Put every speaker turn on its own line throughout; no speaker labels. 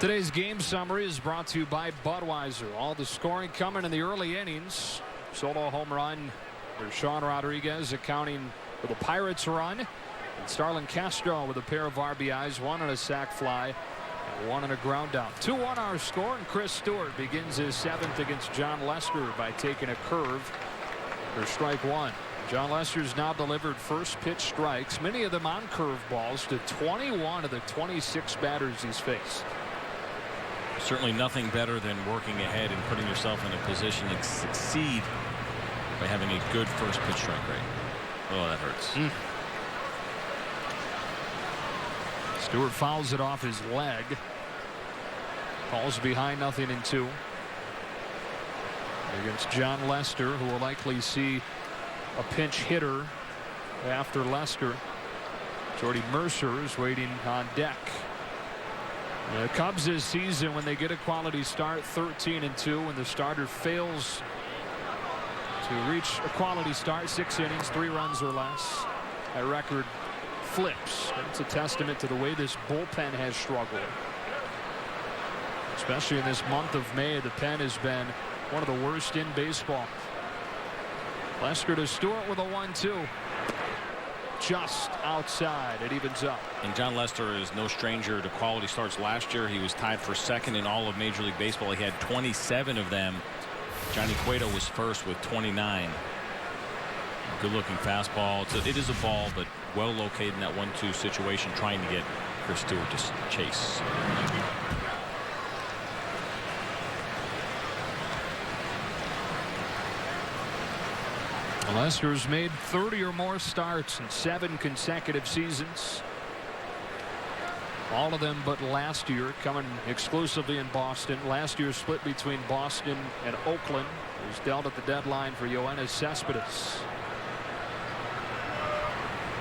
Today's game summary is brought to you by Budweiser. All the scoring coming in the early innings. Solo home run for Sean Rodriguez, accounting for the Pirates run. And Starlin Castro with a pair of RBIs, one on a sac fly, and one on a ground out. 2-1 our score, and Chris Stewart begins his 7th against John Lester by taking a curve for strike 1. John Lester's now delivered first pitch strikes, many of them on curveballs, to 21 of the 26 batters he's faced.
Certainly nothing better than working ahead and putting yourself in a position to succeed by having a good first pitch strike rate. Oh, that hurts.
Stewart fouls it off his leg. Falls behind 0-2 against John Lester, who will likely see a pinch hitter after Lester. Jordy Mercer is waiting on deck. The Cubs this season, when they get a quality start, 13-2. When the starter fails to reach a quality start, 6 innings, 3 runs or less, that record flips. It's a testament to the way this bullpen has struggled. Especially in this month of May, the pen has been one of the worst in baseball. Lester to Stewart with a 1-2. Just outside. It evens up.
And John Lester is no stranger to quality starts. Last year he was tied for second in all of Major League Baseball. He had 27 of them. Johnny Cueto was first with 29. Good looking fastball. It is a ball, but well located in that 1-2 situation, trying to get Chris Stewart to chase.
Lester's made 30 or more starts in 7 consecutive seasons. All of them but last year, coming exclusively in Boston. Last year's split between Boston and Oakland was dealt at the deadline for Yoenis Cespedes.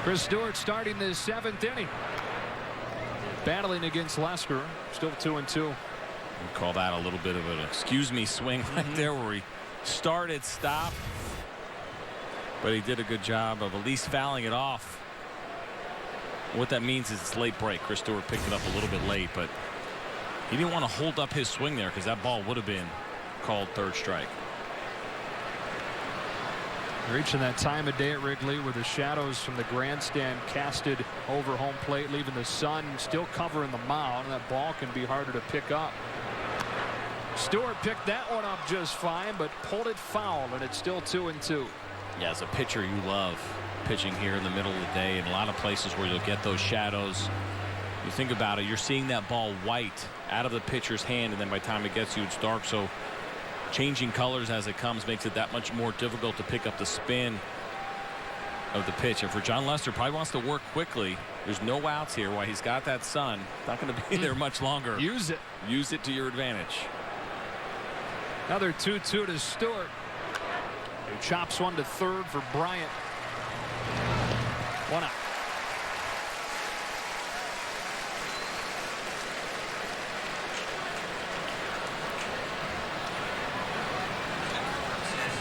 Chris Stewart starting this 7th inning. Battling against Lester. Still 2-2.
We call that a little bit of an excuse me swing right there, where he started, stopped. But he did a good job of at least fouling it off. What that means is it's late break. Chris Stewart picked it up a little bit late, but he didn't want to hold up his swing there, because that ball would have been called third strike.
Reaching that time of day at Wrigley where the shadows from the grandstand casted over home plate, leaving the sun still covering the mound, and that ball can be harder to pick up. Stewart picked that one up just fine, but pulled it foul, and it's still 2-2.
Yeah, as a pitcher, you love pitching here in the middle of the day, in a lot of places where you'll get those shadows. You think about it, you're seeing that ball white out of the pitcher's hand, and then by the time it gets you, it's dark. So changing colors as it comes makes it that much more difficult to pick up the spin of the pitch. And for John Lester, probably wants to work quickly. There's no outs here while he's got that sun. Not going to be there much longer.
Use it.
Use it to your advantage.
Another 2-2 to Stewart. He chops one to third for Bryant. 1 out.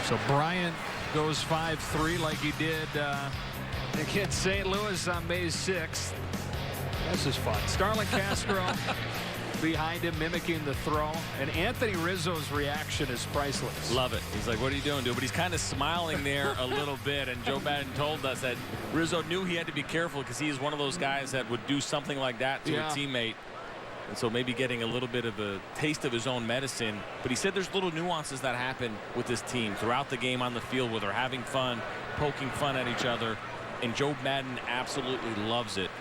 So Bryant goes 5-3 like he did against St. Louis on May 6th. This is fun. Starlin Castro behind him, mimicking the throw, and Anthony Rizzo's reaction is priceless.
Love it. He's like, what are you doing, dude? But he's kind of smiling there a little bit, and Joe Madden told us that Rizzo knew he had to be careful, because he is one of those guys that would do something like that to a teammate. And so maybe getting a little bit of a taste of his own medicine. But he said there's little nuances that happen with this team throughout the game on the field, where they're having fun, poking fun at each other, and Joe Madden absolutely loves it.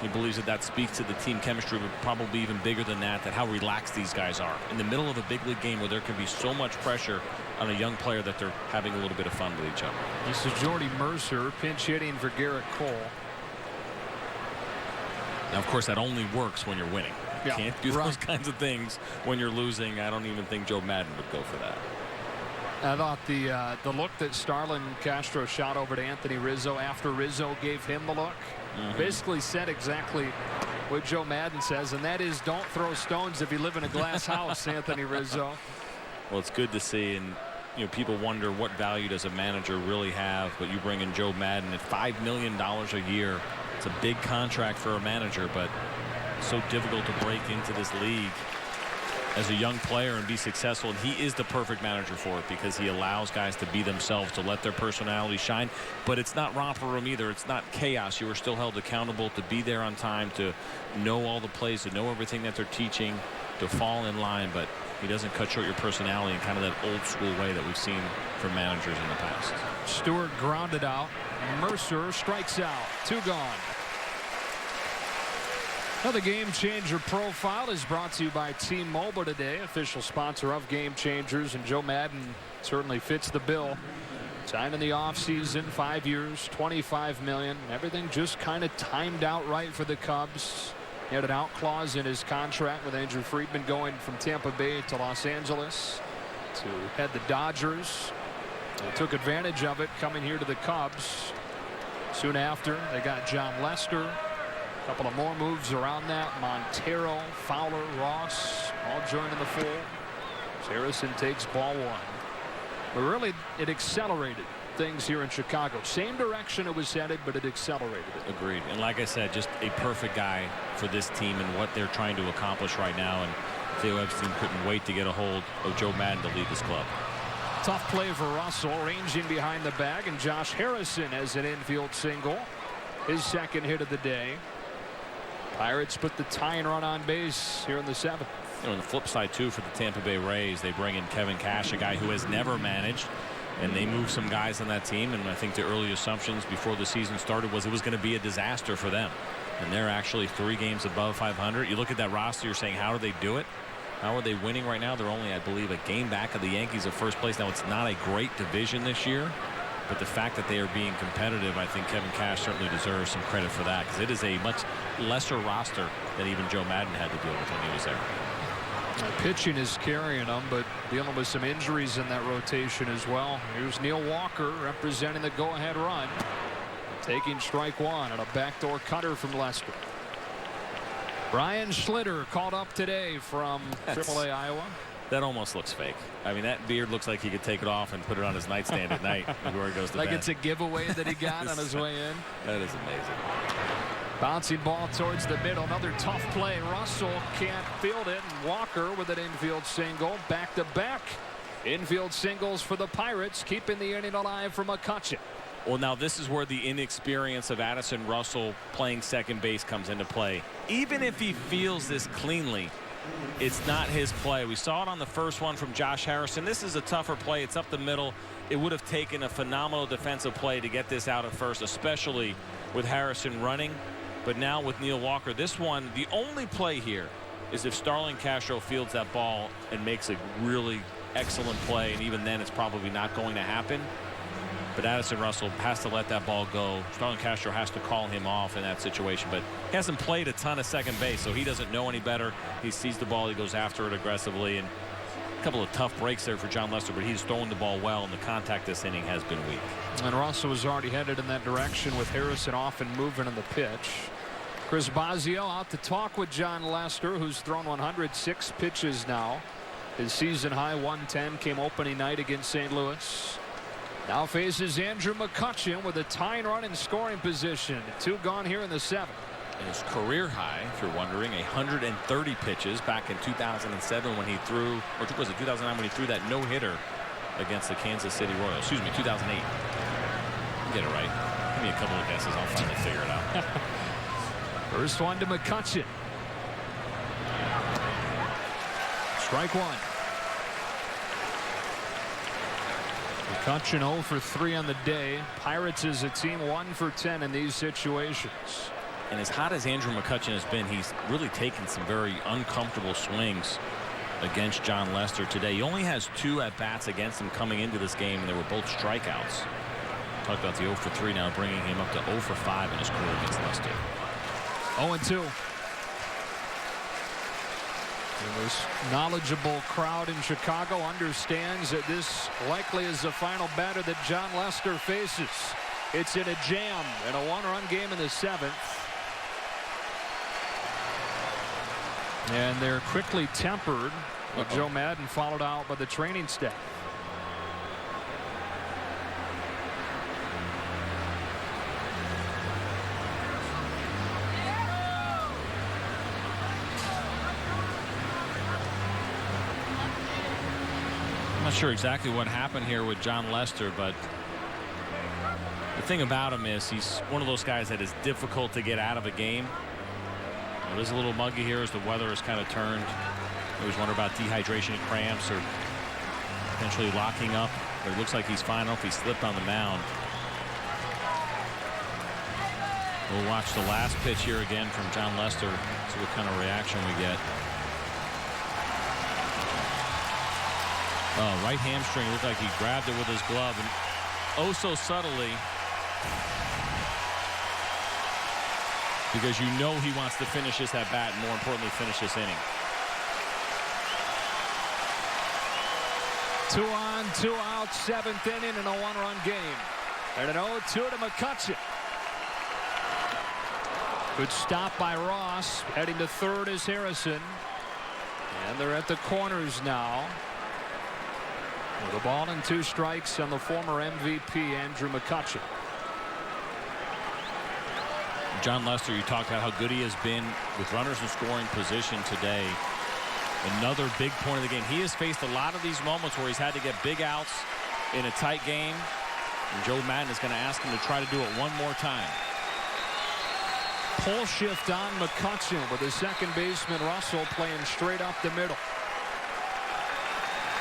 He believes that that speaks to the team chemistry, but probably even bigger than that, how relaxed these guys are in the middle of a big league game where there can be so much pressure on a young player, that they're having a little bit of fun with each other.
This is Jordy Mercer pinch hitting for Garrett Cole.
Now, of course, that only works when you're winning. You can't do those kinds of things when you're losing. I don't even think Joe Madden would go for that.
I thought the look that Starlin Castro shot over to Anthony Rizzo after Rizzo gave him the look basically said exactly what Joe Madden says, and that is, don't throw stones if you live in a glass house, Anthony Rizzo.
Well, it's good to see, and people wonder what value does a manager really have, but you bring in Joe Madden at $5 million a year. It's a big contract for a manager, but so difficult to break into this league. as a young player and be successful, and he is the perfect manager for it because he allows guys to be themselves, to let their personality shine. But it's not romper room either. It's not chaos. You are still held accountable to be there on time, to know all the plays, to know everything that they're teaching, to fall in line. But he doesn't cut short your personality in kind of that old school way that we've seen from managers in the past.
Stewart grounded out. Mercer strikes out. 2 gone. Now the Game Changer profile is brought to you by T-Mobile today, official sponsor of Game Changers, and Joe Madden certainly fits the bill. Signed in the offseason, 5 years, $25 million. Everything just kind of timed out right for the Cubs. He had an out clause in his contract with Andrew Friedman going from Tampa Bay to Los Angeles to head the Dodgers. They took advantage of it coming here to the Cubs. Soon after, they got John Lester. A couple of more moves around that. Montero, Fowler, Ross all joining the fold. Harrison takes ball 1. But really, it accelerated things here in Chicago. Same direction it was headed, but it accelerated it.
Agreed. And like I said, just a perfect guy for this team and what they're trying to accomplish right now. And Theo Epstein couldn't wait to get a hold of Joe Madden to lead this club.
Tough play for Russell, ranging behind the bag, and Josh Harrison has an infield single. His second hit of the day. Pirates put the tying run on base here in the 7th.
You know, on the flip side, too, for the Tampa Bay Rays, they bring in Kevin Cash, a guy who has never managed, and they move some guys on that team. And I think the early assumptions before the season started was it was going to be a disaster for them. And they're actually 3 games above 500. You look at that roster, you're saying, how do they do it? How are they winning right now? They're only, I believe, a game back of the Yankees at first place. Now, it's not a great division this year, but the fact that they are being competitive, I think Kevin Cash certainly deserves some credit for that, because it is a much lesser roster than even Joe Madden had to deal with when he was there.
Pitching is carrying them, but dealing with some injuries in that rotation as well. Here's Neil Walker representing the go-ahead run, taking strike 1 on a backdoor cutter from Lester. Brian Schlitter called up today from AAA Iowa.
That almost looks fake. I mean, that beard looks like he could take it off and put it on his nightstand at night before he goes to bed.
Like it's a giveaway that he got on his way in.
That is amazing.
Bouncing ball towards the middle. Another tough play. Russell can't field it. And Walker with an infield single. Back-to-back infield singles for the Pirates, keeping the inning alive for McCutchen.
Well, now this is where the inexperience of Addison Russell playing second base comes into play. Even if he fields this cleanly, it's not his play. We saw it on the first one from Josh Harrison. This is a tougher play. It's up the middle. It would have taken a phenomenal defensive play to get this out at first, especially with Harrison running. But now with Neil Walker, this one, the only play here is if Starlin Castro fields that ball and makes a really excellent play, and even then it's probably not going to happen. But Addison Russell has to let that ball go. Starlin Castro has to call him off in that situation. But he hasn't played a ton of second base, so he doesn't know any better. He sees the ball. He goes after it aggressively. And a couple of tough breaks there for John Lester, but he's throwing the ball well, and the contact this inning has been weak.
And Russell was already headed in that direction with Harrison off and moving in the pitch. Chris Bosio out to talk with John Lester, who's thrown 106 pitches now. His season high 110 came opening night against St. Louis. Now faces Andrew McCutchen with a tying run in scoring position. 2 gone here in the 7th.
His career high, if you're wondering, 130 pitches back in 2007 when he threw, or was it 2009 when he threw that no-hitter against the Kansas City Royals? Excuse me, 2008. Get it right. Give me a couple of guesses. I'll finally figure it out.
First one to McCutchen. Strike 1. McCutchen 0 for 3 on the day. Pirates as a team 1 for 10 in these situations.
And as hot as Andrew McCutchen has been, he's really taken some very uncomfortable swings against John Lester today. He only has 2 at-bats against him coming into this game, and they were both strikeouts. Talk about the 0 for 3 now, bringing him up to 0 for 5 in his career against Lester.
0-2. And this knowledgeable crowd in Chicago understands that this likely is the final batter that John Lester faces. It's in a jam and a 1-run game in the 7th. And they're quickly tempered with Joe Madden followed out by the training staff.
Not sure exactly what happened here with John Lester, but the thing about him is he's one of those guys that is difficult to get out of a game. It is a little muggy here as the weather has kind of turned. I always wonder about dehydration and cramps or potentially locking up. But it looks like he's fine. I don't know if he slipped on the mound. We'll watch the last pitch here again from John Lester. See what kind of reaction we get. Oh, right hamstring. Looked like he grabbed it with his glove, and oh so subtly, because you know he wants to finish this at bat and more importantly finish this inning.
2 on, 2 out, 7th inning in a 1-run game. And an 0-2 to McCutcheon. Good stop by Ross. Heading to third is Harrison. And they're at the corners now. With a ball and 2 strikes on the former MVP, Andrew McCutcheon.
John Lester, you talked about how good he has been with runners in scoring position today. Another big point of the game. He has faced a lot of these moments where he's had to get big outs in a tight game. And Joe Madden is going to ask him to try to do it one more time.
Pull shift on McCutcheon with the second baseman Russell playing straight up the middle.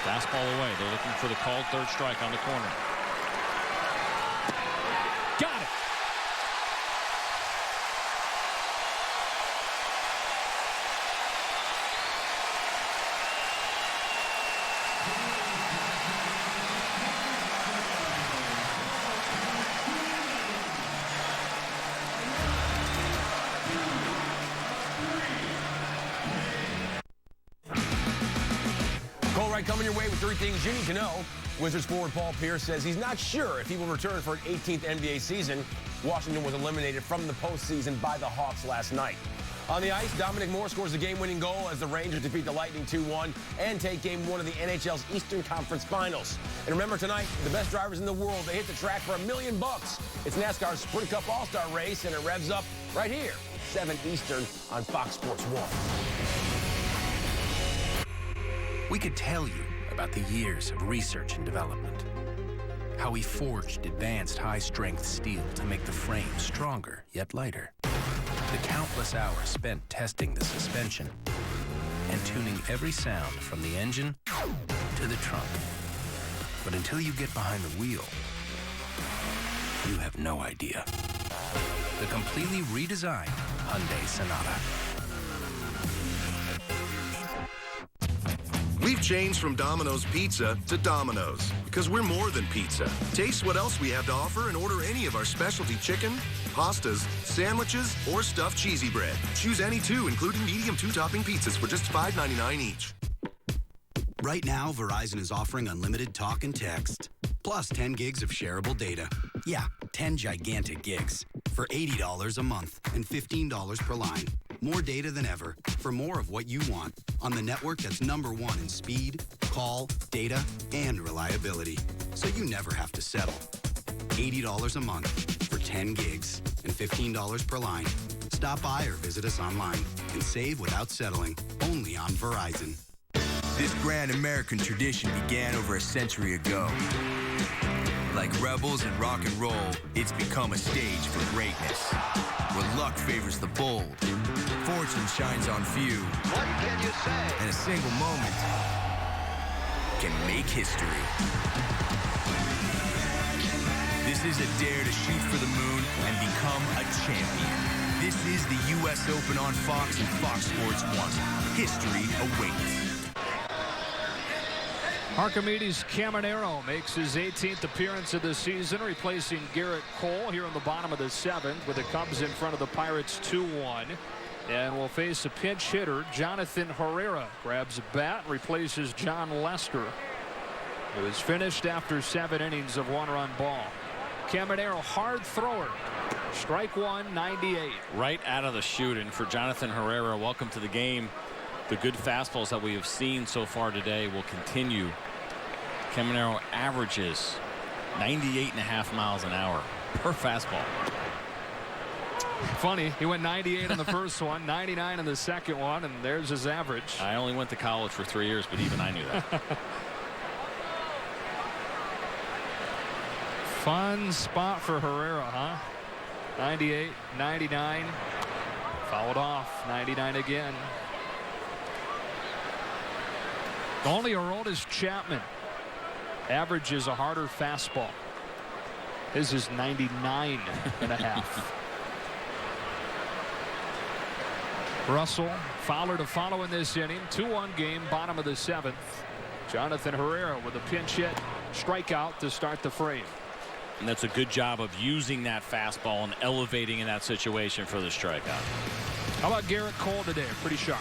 Fastball away. They're looking for the called third strike on the corner.
Got it.
Coming your way with 3 things you need to know. Wizards forward Paul Pierce says he's not sure if he will return for an 18th NBA season. Washington was eliminated from the postseason by the Hawks last night. On the ice, Dominic Moore scores the game-winning goal as the Rangers defeat the Lightning 2-1 and take Game 1 of the NHL's Eastern Conference Finals. And remember tonight, the best drivers in the world, they hit the track for $1 million. It's NASCAR's Sprint Cup All-Star Race, and it revs up right here, 7 Eastern on Fox Sports 1.
We could tell you about the years of research and development. How we forged advanced high-strength steel to make the frame stronger yet lighter. The countless hours spent testing the suspension and tuning every sound from the engine to the trunk. But until you get behind the wheel, you have no idea. The completely redesigned Hyundai Sonata.
We've changed from Domino's Pizza to Domino's because we're more than pizza. Taste what else we have to offer and order any of our specialty chicken, pastas, sandwiches, or stuffed cheesy bread. Choose any 2, including medium 2-topping pizzas for just $5.99 each.
Right now, Verizon is offering unlimited talk and text, plus 10 gigs of shareable data. Yeah, 10 gigantic gigs for $80 a month and $15 per line. More data than ever for more of what you want on the network that's #1 in speed, call, data, and reliability. So you never have to settle. $80 a month for 10 gigs and $15 per line. Stop by or visit us online and save without settling. Only on Verizon.
This grand American tradition began over a century ago. Like rebels and rock and roll, it's become a stage for greatness. Where luck favors the bold, fortune shines on few. What can you say? And a single moment can make history. This is a dare to shoot for the moon and become a champion. This is the U.S. Open on Fox and Fox Sports 1. History awaits.
Archimedes Caminero makes his 18th appearance of the season, replacing Garrett Cole here in the bottom of the 7th with the Cubs in front of the Pirates 2-1. And will face a pinch hitter. Jonathan Herrera grabs a bat and replaces John Lester, who is finished after 7 innings of 1-run ball. Caminero, hard thrower. Strike 1, 98.
Right out of the chute. And for Jonathan Herrera, welcome to the game. The good fastballs that we have seen so far today will continue. Caminero averages 98.5 miles an hour per fastball.
Funny, he went 98 in the first one, 99 in the second one, and there's his average.
I only went to college for 3 years, but even I knew that.
Fun spot for Herrera, huh? 98, 99. Fouled off. 99 again. Only Aroldis Chapman averages a harder fastball. His is 99 and a half. Russell, Fowler to follow in this inning. 2-1 game, bottom of the 7th. Jonathan Herrera with a pinch hit, strikeout to start the frame.
And that's a good job of using that fastball and elevating in that situation for the strikeout.
How about Garrett Cole today? Pretty sharp.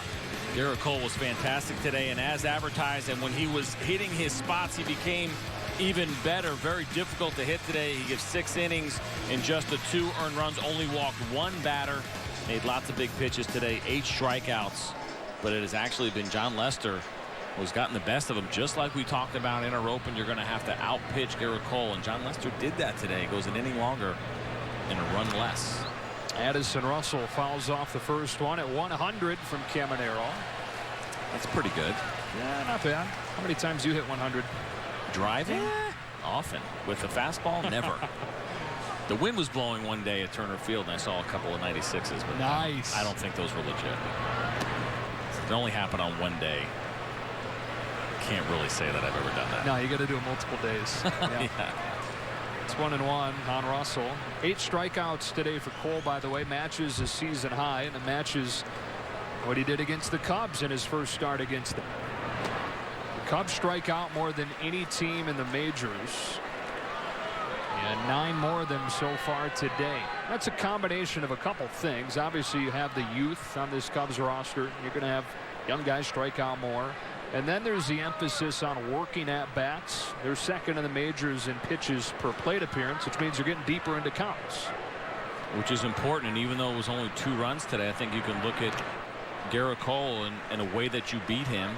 Garrett Cole was fantastic today, and as advertised, and when he was hitting his spots, he became even better. Very difficult to hit today. He gives 6 innings in just the 2 earned runs, only walked 1 batter, made lots of big pitches today, 8 strikeouts. But it has actually been John Lester who's gotten the best of him, just like we talked about in our open. You're going to have to outpitch Garrett Cole, and John Lester did that today. Goes an inning longer and a run less.
Addison Russell fouls off the first one at 100 from Caminero.
That's pretty good.
Yeah, not bad. How many times you hit 100?
Driving? Often. With the fastball? Never. The wind was blowing one day at Turner Field, and I saw a couple of 96s. But
nice.
I don't think those were legit. It only happened on one day. Can't really say that I've ever done that.
No, you got to do it multiple days. Yeah.
Yeah.
It's 1-1 on Russell. 8 strikeouts today for Cole, by the way. Matches a season high, and it matches what he did against the Cubs in his first start against them. The Cubs strike out more than any team in the majors, and 9 more of them so far today. That's a combination of a couple things. Obviously, you have the youth on this Cubs roster. You're going to have young guys strike out more. And then there's the emphasis on working at bats. They're second in the majors in pitches per plate appearance, which means you're getting deeper into counts.
Which is important, and even though it was only 2 runs today, I think you can look at Garrett Cole in a way that you beat him.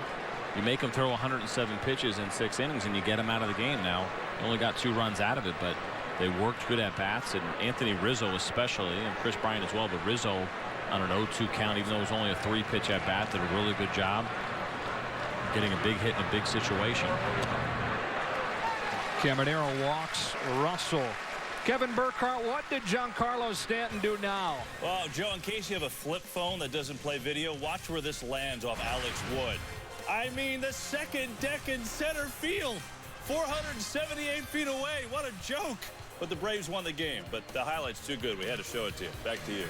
You make him throw 107 pitches in 6 innings, and you get him out of the game. Now, you only got 2 runs out of it, but they worked good at bats, and Anthony Rizzo especially, and Chris Bryant as well, but Rizzo on an 0-2 count, even though it was only a 3-pitch at bat, did a really good job getting a big hit in a big situation.
Caminero walks Russell. Kevin Burkhardt, what did Giancarlo Stanton do now?
Well, Joe, in case you have a flip phone that doesn't play video, watch where this lands off Alex Wood. I mean, the second deck in center field, 478 feet away. What a joke. But the Braves won the game. But the highlight's too good. We had to show it to you. Back to you.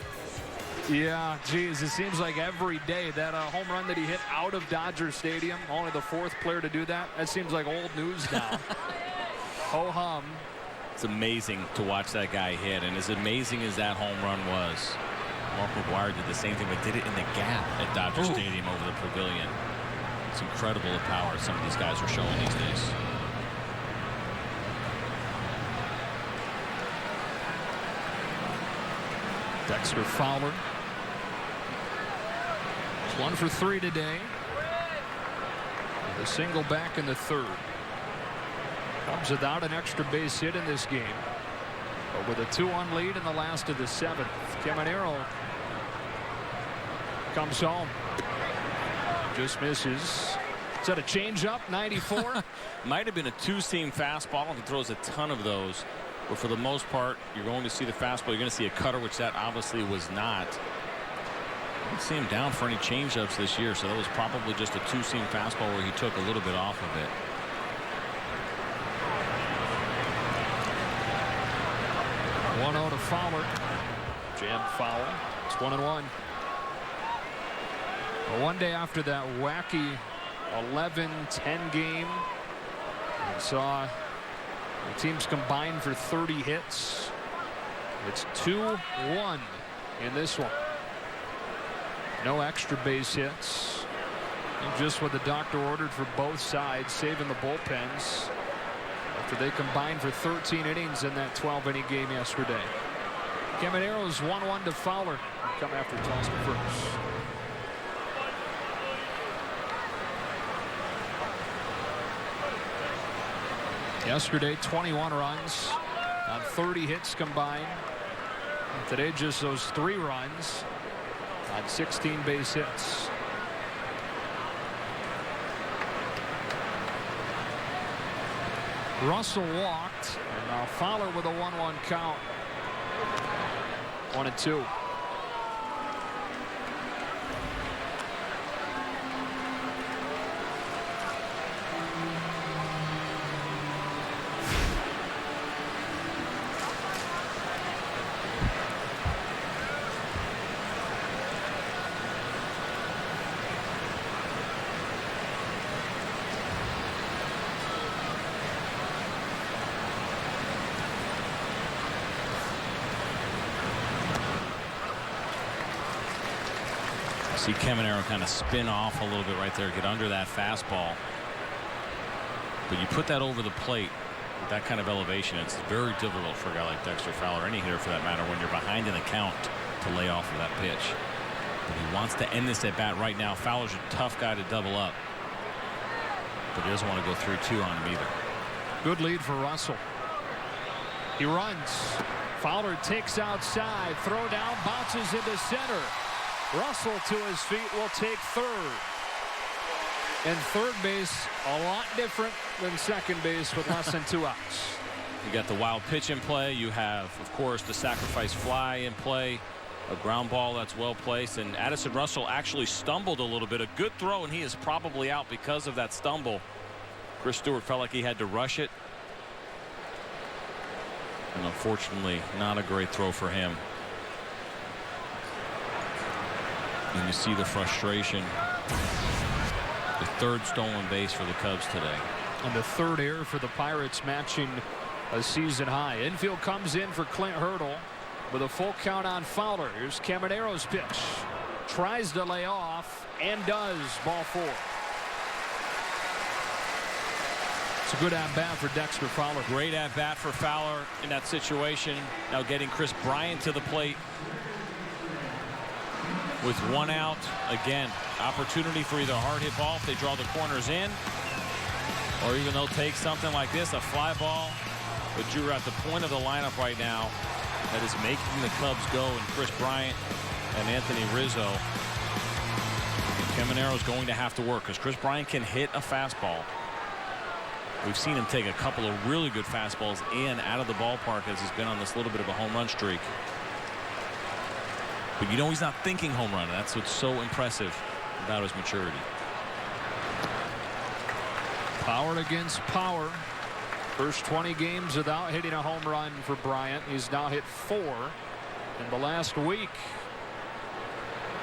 Yeah, geez, it seems like every day that home run that he hit out of Dodger Stadium, only the 4th player to do that, that seems like old news now. Ho hum.
It's amazing to watch that guy hit, and as amazing as that home run was, Mark McGwire did the same thing, but did it in the gap at Dodger Stadium over the pavilion. It's incredible the power some of these guys are showing these days.
Dexter Fowler. It's 1 for 3 today. With a single back in the 3rd. Cubs without an extra base hit in this game, but with a 2-1 lead in the last of the 7th. Caminero comes home. Just misses. Is that a changeup? 94?
Might have been a 2-seam fastball. He throws a ton of those. But for the most part, you're going to see the fastball. You're going to see a cutter, which that obviously was not. I didn't see him down for any changeups this year, so that was probably just a 2-seam fastball where he took a little bit off of it.
To Fowler. Jam foul. It's 1-1. Well, one day after that wacky 11-10 game, we saw the teams combined for 30 hits. It's 2-1 in this one. No extra base hits. And just what the doctor ordered for both sides, saving the bullpens after they combined for 13 innings in that 12-inning game yesterday. Caminero's 1-1 to Fowler. Come after toss to first. Yesterday, 21 runs on 30 hits combined. And today, just those 3 runs on 16 base hits. Russell walked, and now Fowler with a 1-1 count. 1-2.
See Caminero kind of spin off a little bit right there, get under that fastball. But you put that over the plate with that kind of elevation, it's very difficult for a guy like Dexter Fowler, any hitter for that matter, when you're behind in the count, to lay off of that pitch. But he wants to end this at bat right now. Fowler's a tough guy to double up, but he doesn't want to go 3-2 on him either.
Good lead for Russell. He runs. Fowler takes outside. Throw down, bounces into center. Russell to his feet will take third. And third base a lot different than second base with less than 2 outs.
You got the wild pitch in play. You have, of course, the sacrifice fly in play. A ground ball that's well placed. And Addison Russell actually stumbled a little bit. A good throw, and he is probably out because of that stumble. Chris Stewart felt like he had to rush it. And unfortunately, not a great throw for him. And you see the frustration. The third stolen base for the Cubs today.
And the third error for the Pirates, matching a season high. Infield comes in for Clint Hurdle with a full count on Fowler. Here's Caminero's pitch. Tries to lay off and does. Ball 4. It's a good at-bat for Dexter Fowler.
Great at-bat for Fowler in that situation. Now getting Chris Bryant to the plate. With 1 out, again, opportunity for either a hard hit ball if they draw the corners in, or even they'll take something like this, a fly ball. But you're at the point of the lineup right now that is making the Cubs go, and Chris Bryant and Anthony Rizzo. Caminero's going to have to work because Chris Bryant can hit a fastball. We've seen him take a couple of really good fastballs in out of the ballpark as he's been on this little bit of a home run streak. But you know he's not thinking home run. That's what's so impressive about his maturity.
Power against power. First 20 games without hitting a home run for Bryant. He's now hit 4 in the last week.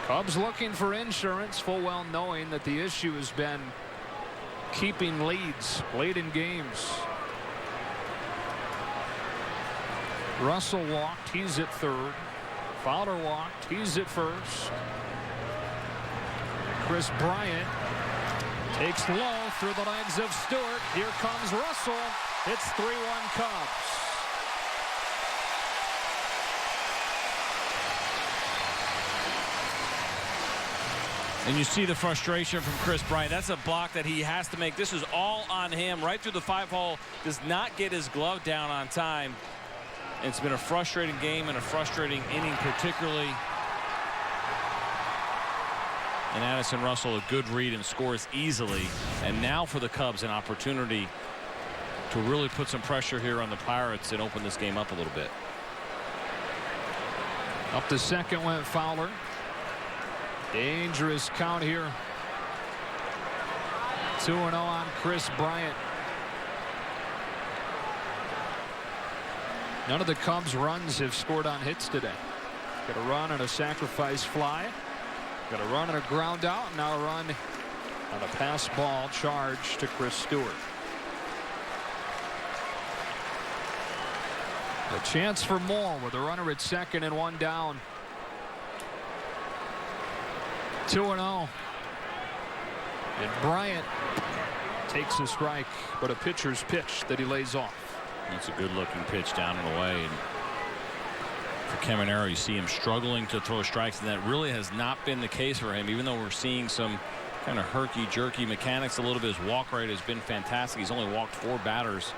Cubs looking for insurance, full well knowing that the issue has been keeping leads late in games. Russell walked. He's at third. Fowler walked. He's at first. Chris Bryant takes low through the legs of Stewart. Here comes Russell. It's 3-1 Cubs.
And you see the frustration from Chris Bryant. That's a block that he has to make. This is all on him. Right through the 5-hole. Does not get his glove down on time. It's been a frustrating game and a frustrating inning, particularly. And Addison Russell, a good read and scores easily. And now for the Cubs, an opportunity to really put some pressure here on the Pirates and open this game up a little bit.
Up to second went Fowler. Dangerous count here. 2-0 on Chris Bryant. None of the Cubs' runs have scored on hits today. Got a run and a sacrifice fly. Got a run and a ground out. Now a run on a pass ball charge to Chris Stewart. A chance for more with a runner at second and 1 down. 2-0. And Bryant takes a strike, but a pitcher's pitch that he lays off.
That's a good looking pitch down and away. And for Caminero, you see him struggling to throw strikes, and that really has not been the case for him, even though we're seeing some kind of herky-jerky mechanics a little bit. His walk rate has been fantastic. He's only walked 4 batters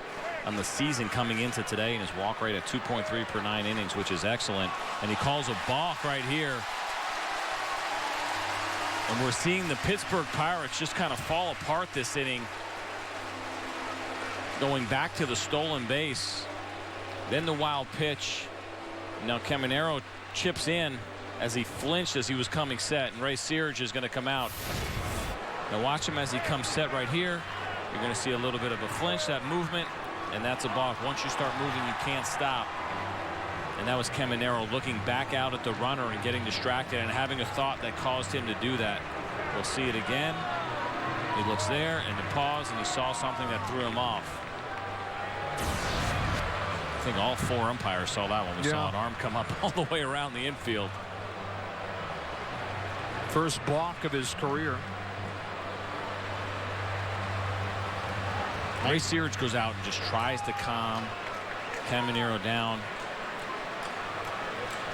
on the season coming into today, and his walk rate at 2.3 per 9 innings, which is excellent. And he calls a balk right here. And we're seeing the Pittsburgh Pirates just kind of fall apart this inning. going back to the stolen base. Then the wild pitch. Now Caminero chips in as he flinched as he was coming set, and Ray Searage is going to come out. Now watch him as he comes set right here. You're going to see a little bit of a flinch, that movement, and that's a balk. Once you start moving, you can't stop. And that was Caminero looking back out at the runner and getting distracted and having a thought that caused him to do that. We'll see it again. He looks there and the pause, and he saw something that threw him off. I think all 4 umpires saw that one. We saw an arm come up all the way around the infield.
First balk of his career.
Ray Searage goes out and just tries to calm Caminero down.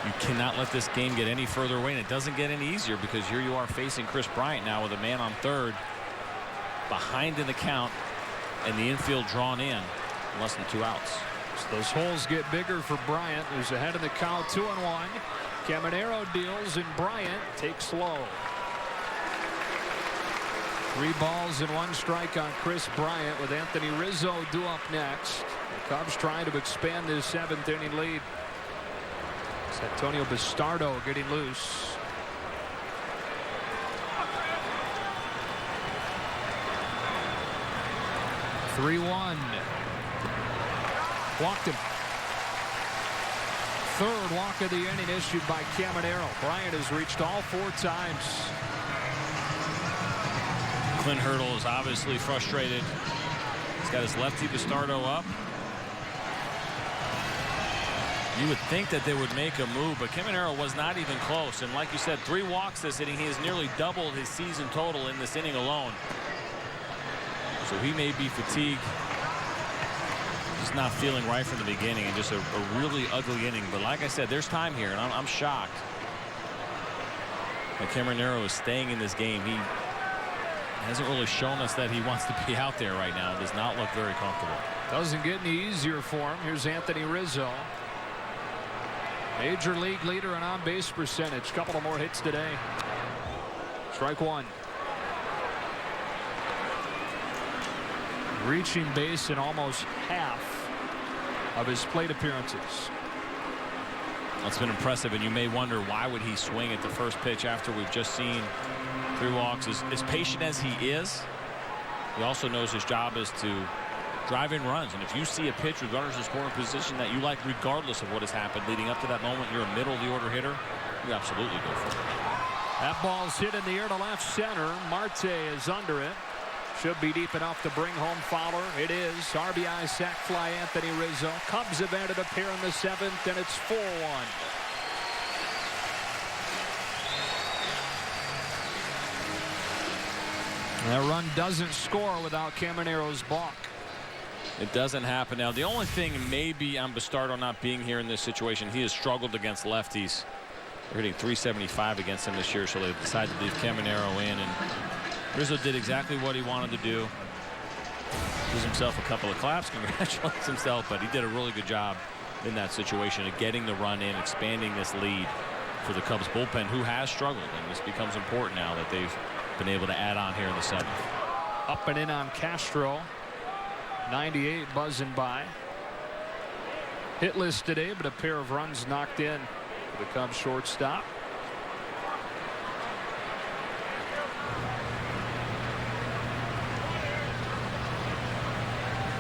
You cannot let this game get any further away, and it doesn't get any easier because here you are facing Chris Bryant now with a man on third, behind in the count, and the infield drawn in less than 2 outs.
So those holes get bigger for Bryant, who's ahead of the count 2-1. Caminero deals, and Bryant takes low. 3 balls and 1 strike on Chris Bryant, with Anthony Rizzo due up next. The Cubs trying to expand this 7th inning lead. It's Antonio Bastardo getting loose. (3-1). Walked him. 3rd walk of the inning issued by Caminero. Bryant has reached all 4 times.
Clint Hurdle is obviously frustrated. He's got his lefty Bastardo up. You would think that they would make a move, but Caminero was not even close. And like you said, 3 walks this inning. He has nearly doubled his season total in this inning alone. So he may be fatigued. Just not feeling right from the beginning, and just a really ugly inning. But like I said, there's time here, and I'm shocked that Caminero is staying in this game. He hasn't really shown us that he wants to be out there right now. It does not look very comfortable.
Doesn't get any easier for him. Here's Anthony Rizzo. Major league leader in on-base percentage. Couple of more hits today. Strike 1. Reaching base in almost half of his plate appearances.
That's been impressive, and you may wonder why would he swing at the first pitch after we've just seen 3 walks. As patient as he is, he also knows his job is to drive in runs. And if you see a pitch with runners in scoring position that you like, regardless of what has happened leading up to that moment, you're a middle of the order hitter, you absolutely go for it.
That ball's hit in the air to left center. Marte is under it. Should be deep enough to bring home Fowler. It is. RBI sac fly, Anthony Rizzo. Cubs have ended up here in the 7th, and it's 4-1. That run doesn't score without Caminero's balk.
It doesn't happen now. The only thing maybe on Bastardo not being here in this situation, he has struggled against lefties. They're hitting .375 against him this year, so they decided to leave Caminero in, and Rizzo did exactly what he wanted to do. Gives himself a couple of claps, congratulates himself, but he did a really good job in that situation of getting the run in, expanding this lead for the Cubs bullpen, who has struggled, and this becomes important now that they've been able to add on here in the 7th.
Up and in on Castro. 98 buzzing by. Hitless today, but a pair of runs knocked in for the Cubs shortstop.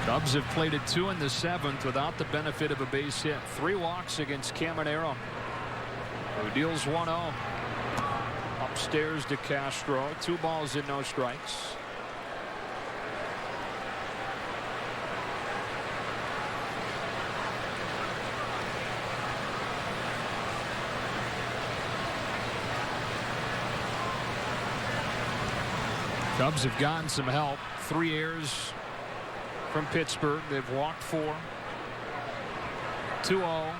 Cubs have plated 2 in the 7th without the benefit of a base hit. 3 walks against Caminero, who deals 1-0. Upstairs to Castro. 2 balls and no strikes. Cubs have gotten some help. 3 errors from Pittsburgh. They've walked 4. 2-0.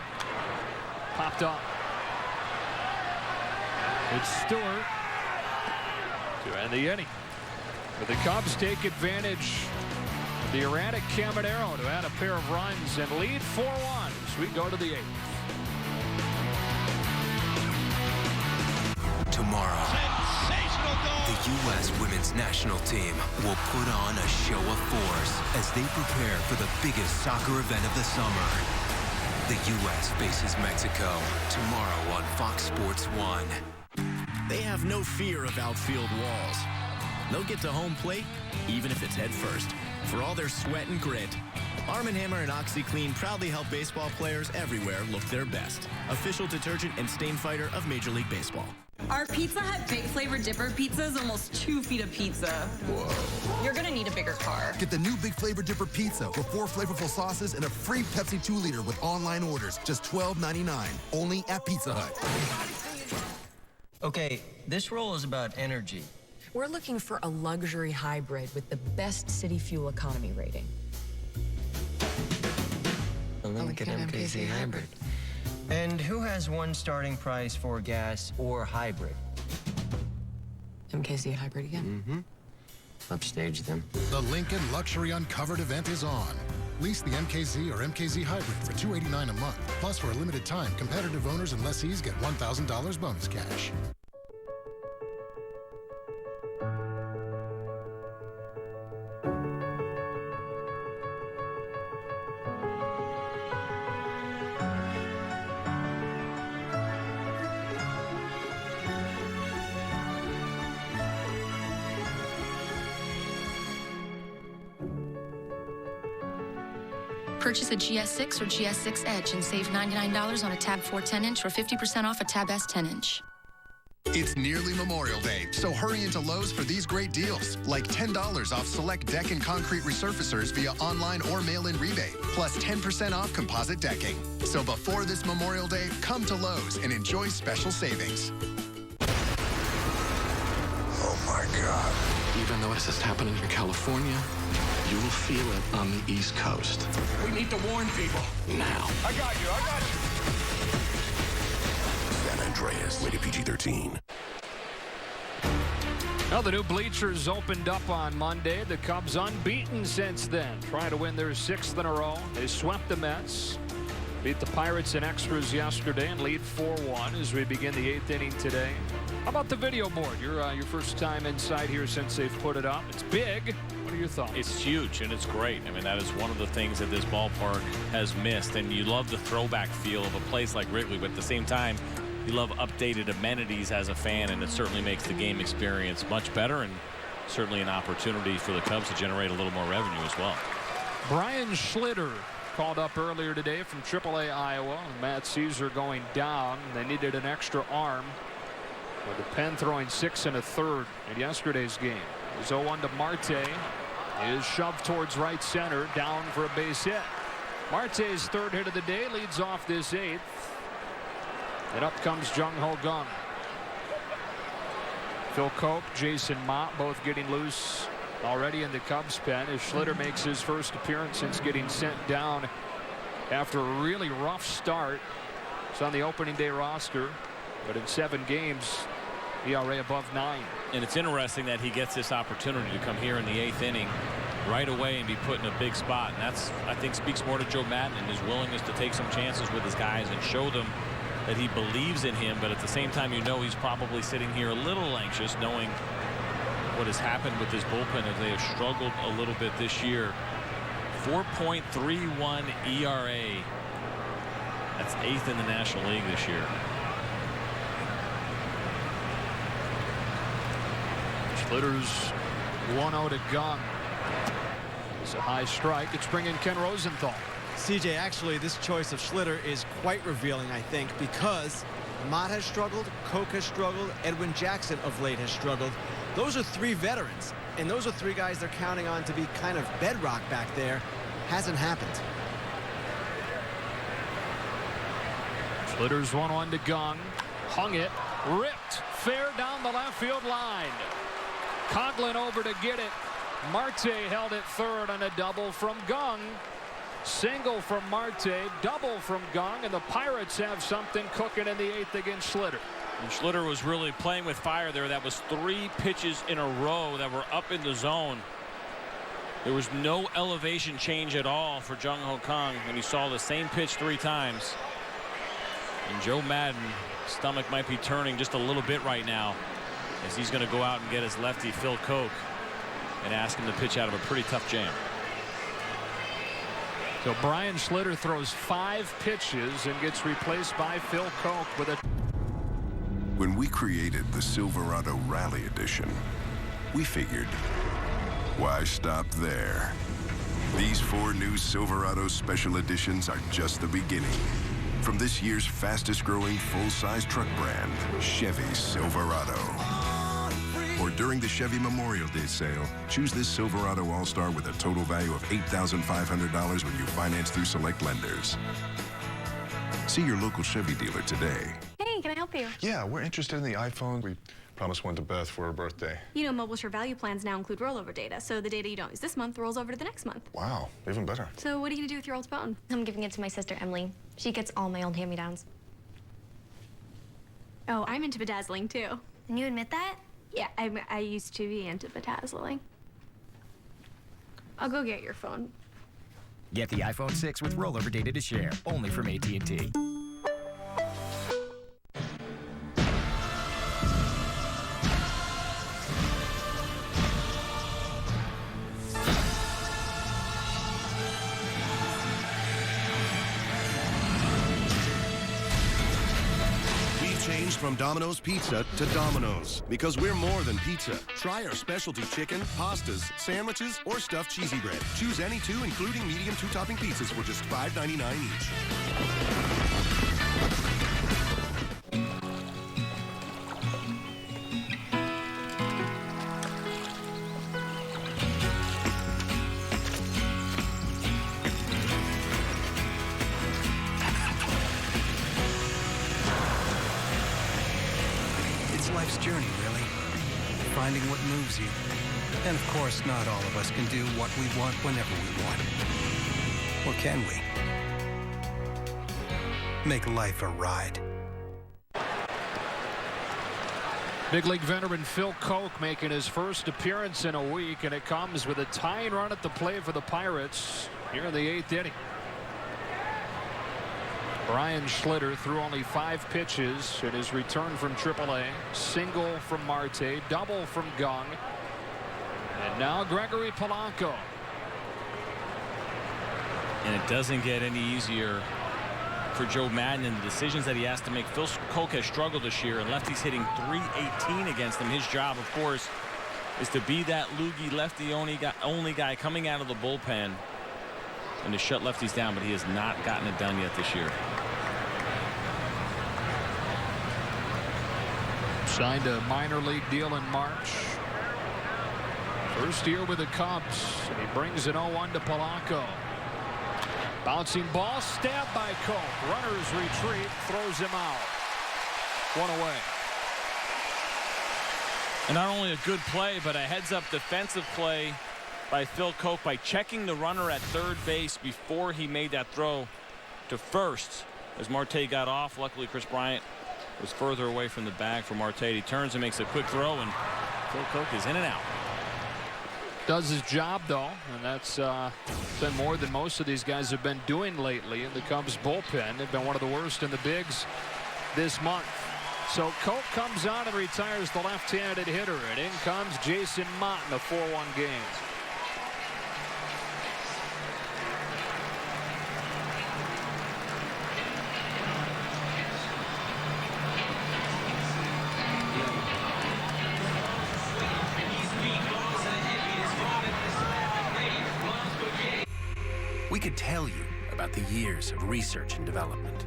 Popped up. It's Stewart to end the inning. But the Cubs take advantage of the erratic Caminero to add a pair of runs and lead 4-1 as we go to the 8th.
Tomorrow, the U.S. women's national team will put on a show of force as they prepare for the biggest soccer event of the summer. The U.S. faces Mexico tomorrow on Fox Sports 1.
They have no fear of outfield walls. They'll get to home plate, even if it's head first. For all their sweat and grit, Arm & Hammer and OxyClean proudly help baseball players everywhere look their best. Official detergent and stain fighter of Major League Baseball.
Our Pizza Hut Big Flavor Dipper Pizza is almost 2 feet of pizza. Whoa. You're gonna need a bigger car.
Get the new Big Flavor Dipper Pizza with 4 flavorful sauces and a free Pepsi 2-liter with online orders. Just $12.99. Only at Pizza Hut.
Okay, this roll is about energy.
We're looking for a luxury hybrid with the best city fuel economy rating.
A limited MKZ hybrid. And who has one starting price for gas or hybrid?
MKZ hybrid again?
Mm-hmm. Upstage them.
The Lincoln Luxury Uncovered event is on. Lease the MKZ or MKZ hybrid for $289 a month. Plus, for a limited time, competitive owners and lessees get $1,000 bonus cash.
Purchase a GS6 or GS6 Edge and save $99 on a Tab 4 10-inch or 50% off a Tab S 10-inch.
It's nearly Memorial Day, so hurry into Lowe's for these great deals, like $10 off select deck and concrete resurfacers via online or mail-in rebate, plus 10% off composite decking. So before this Memorial Day, come to Lowe's and enjoy special savings.
Oh my God. Even though this is happening in California, you will feel it on the East Coast. We need to warn people now.
I got you.
San Andreas, rated PG-13.
Well, the new bleachers opened up on Monday. The Cubs unbeaten since then, trying to win their 6th in a row. They swept the Mets, beat the Pirates in extras yesterday, and lead 4-1 as we begin the 8th inning today. How about the video board? Your first time inside here since they've put it up. It's big. What are your thoughts?
It's huge and it's great. I mean, that is one of the things that this ballpark has missed. And you love the throwback feel of a place like Wrigley, but at the same time, you love updated amenities as a fan, and it certainly makes the game experience much better and certainly an opportunity for the Cubs to generate a little more revenue as well.
Brian Schlitter called up earlier today from AAA Iowa. Matt Caesar going down. They needed an extra arm, with the pen throwing 6 1/3 in yesterday's game. He's 0-1 to Marte. Is shoved towards right center, down for a base hit. Marte's 3rd hit of the day leads off this 8th. And up comes Jung-Ho Kang. Phil Cope, Jason Mott both getting loose already in the Cubs pen as Schlitter makes his first appearance since getting sent down after a really rough start. It's on the opening day roster, but in 7 games, ERA above 9.
And it's interesting that he gets this opportunity to come here in the 8th inning right away and be put in a big spot. And that's, I think, speaks more to Joe Maddon and his willingness to take some chances with his guys and show them that he believes in him. But at the same time, you know, he's probably sitting here a little anxious knowing what has happened with this bullpen as they have struggled a little bit this year. 4.31 ERA. That's 8th in the National League this year.
Schlitter's 1-0 to Kang. It's a high strike. It's bringing Ken Rosenthal.
CJ, actually, this choice of Schlitter is quite revealing, I think, because Mott has struggled, Koch has struggled, Edwin Jackson of late has struggled. Those are 3 veterans, and those are 3 guys they're counting on to be kind of bedrock back there. Hasn't happened.
Schlitter's 1-1 to Kang. Hung it, ripped, fair down the left field line. Coughlin over to get it. Marte held it 3rd on a double from Kang. Single from Marte, double from Kang, and the Pirates have something cooking in the 8th against Schlitter.
And Schlitter was really playing with fire there. That was 3 pitches in a row that were up in the zone. There was no elevation change at all for Jung-Ho Kang, and he saw the same pitch 3 times. And Joe Maddon's stomach might be turning just a little bit right now. as he's going to go out and get his lefty Phil Koch and ask him to pitch out of a pretty tough jam.
So Brian Schlitter throws 5 pitches and gets replaced by Phil Koch with a.
When we created the Silverado Rally Edition, we figured, why stop there? These 4 new Silverado Special Editions are just the beginning. From this year's fastest growing full-size truck brand, Chevy Silverado. Or during the Chevy Memorial Day sale, choose this Silverado All-Star with a total value of $8,500 when you finance through select lenders. See your local Chevy dealer today.
Hey, can I help you?
Yeah, we're interested in the iPhone. We promised one to Beth for her birthday.
You know, Mobile Share Value plans now include rollover data, so the data you don't use this month rolls over to the next month.
Wow, even better.
So what are you gonna do with your old phone?
I'm giving it to my sister, Emily. She gets all my old hand-me-downs.
Oh, I'm into bedazzling too.
And you admit that?
Yeah, I used to be into bedazzling. I'll go get your phone.
Get the iPhone 6 with rollover data to share, only from AT&T.
Changed from Domino's Pizza to Domino's because we're more than pizza. Try our specialty chicken, pastas, sandwiches, or stuffed cheesy bread. Choose any 2, including medium 2-topping pizzas for just $5.99 each.
Life's journey, really. Finding what moves you. And of course, not all of us can do what we want whenever we want. Or can we? Make life a ride.
Big league veteran Phil Koch making his first appearance in a week, and it comes with a tying run at the plate for the Pirates here in the 8th inning. Brian Schlitter threw only 5 pitches in his return from AAA. Single from Marte, double from Gong. And now Gregory Polanco.
And it doesn't get any easier for Joe Madden in the decisions that he has to make. Phil Koch has struggled this year, and lefty's hitting .318 against him. His job, of course, is to be that loogie lefty only guy coming out of the bullpen and to shut lefties down, but he has not gotten it done yet this year.
Signed a minor league deal in March. First year with the Cubs, and he brings an 0-1 to Polanco. Bouncing ball, stabbed by Koch. Runners retreat, throws him out. 1 away.
And not only a good play, but a heads-up defensive play by Phil Koch by checking the runner at third base before he made that throw to first. As Marte got off, luckily Chris Bryant was further away from the bag for Marte. He turns and makes a quick throw, and Phil Koch is in and out.
Does his job, though, and that's been more than most of these guys have been doing lately in the Cubs bullpen. They've been one of the worst in the bigs this month. So Koch comes on and retires the left-handed hitter, and in comes Jason Mott in a 4-1 game.
We could tell you about the years of research and development.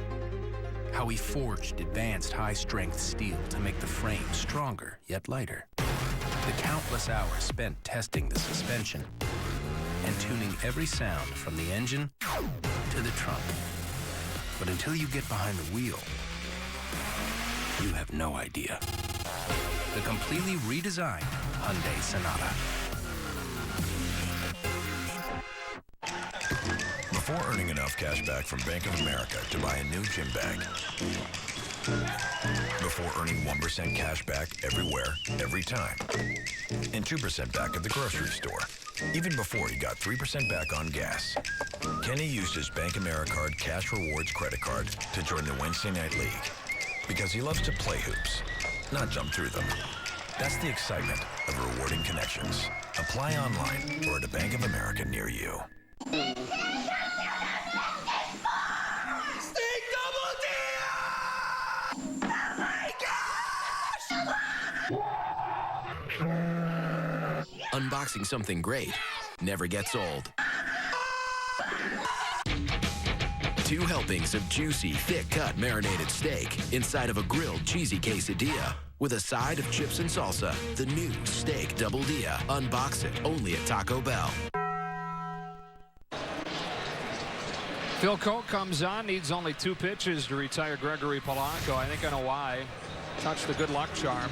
How we forged advanced high-strength steel to make the frame stronger yet lighter. The countless hours spent testing the suspension and tuning every sound from the engine to the trunk. But until you get behind the wheel, you have no idea. The completely redesigned Hyundai Sonata.
Before earning enough cash back from Bank of America to buy a new gym bag. Before earning 1% cash back everywhere, every time. And 2% back at the grocery store. Even before he got 3% back on gas. Kenny used his Bank AmeriCard Cash Rewards credit card to join the Wednesday Night League. Because he loves to play hoops, not jump through them. That's the excitement of rewarding connections. Apply online or at a Bank of America near you.
Unboxing something great never gets old. 2 helpings of juicy, thick-cut marinated steak inside of a grilled cheesy quesadilla with a side of chips and salsa. The new Steak Double Dia. Unbox it only at Taco Bell.
Phil Koch comes on, needs only 2 pitches to retire Gregory Polanco. I think I know why. Touched the good luck charm.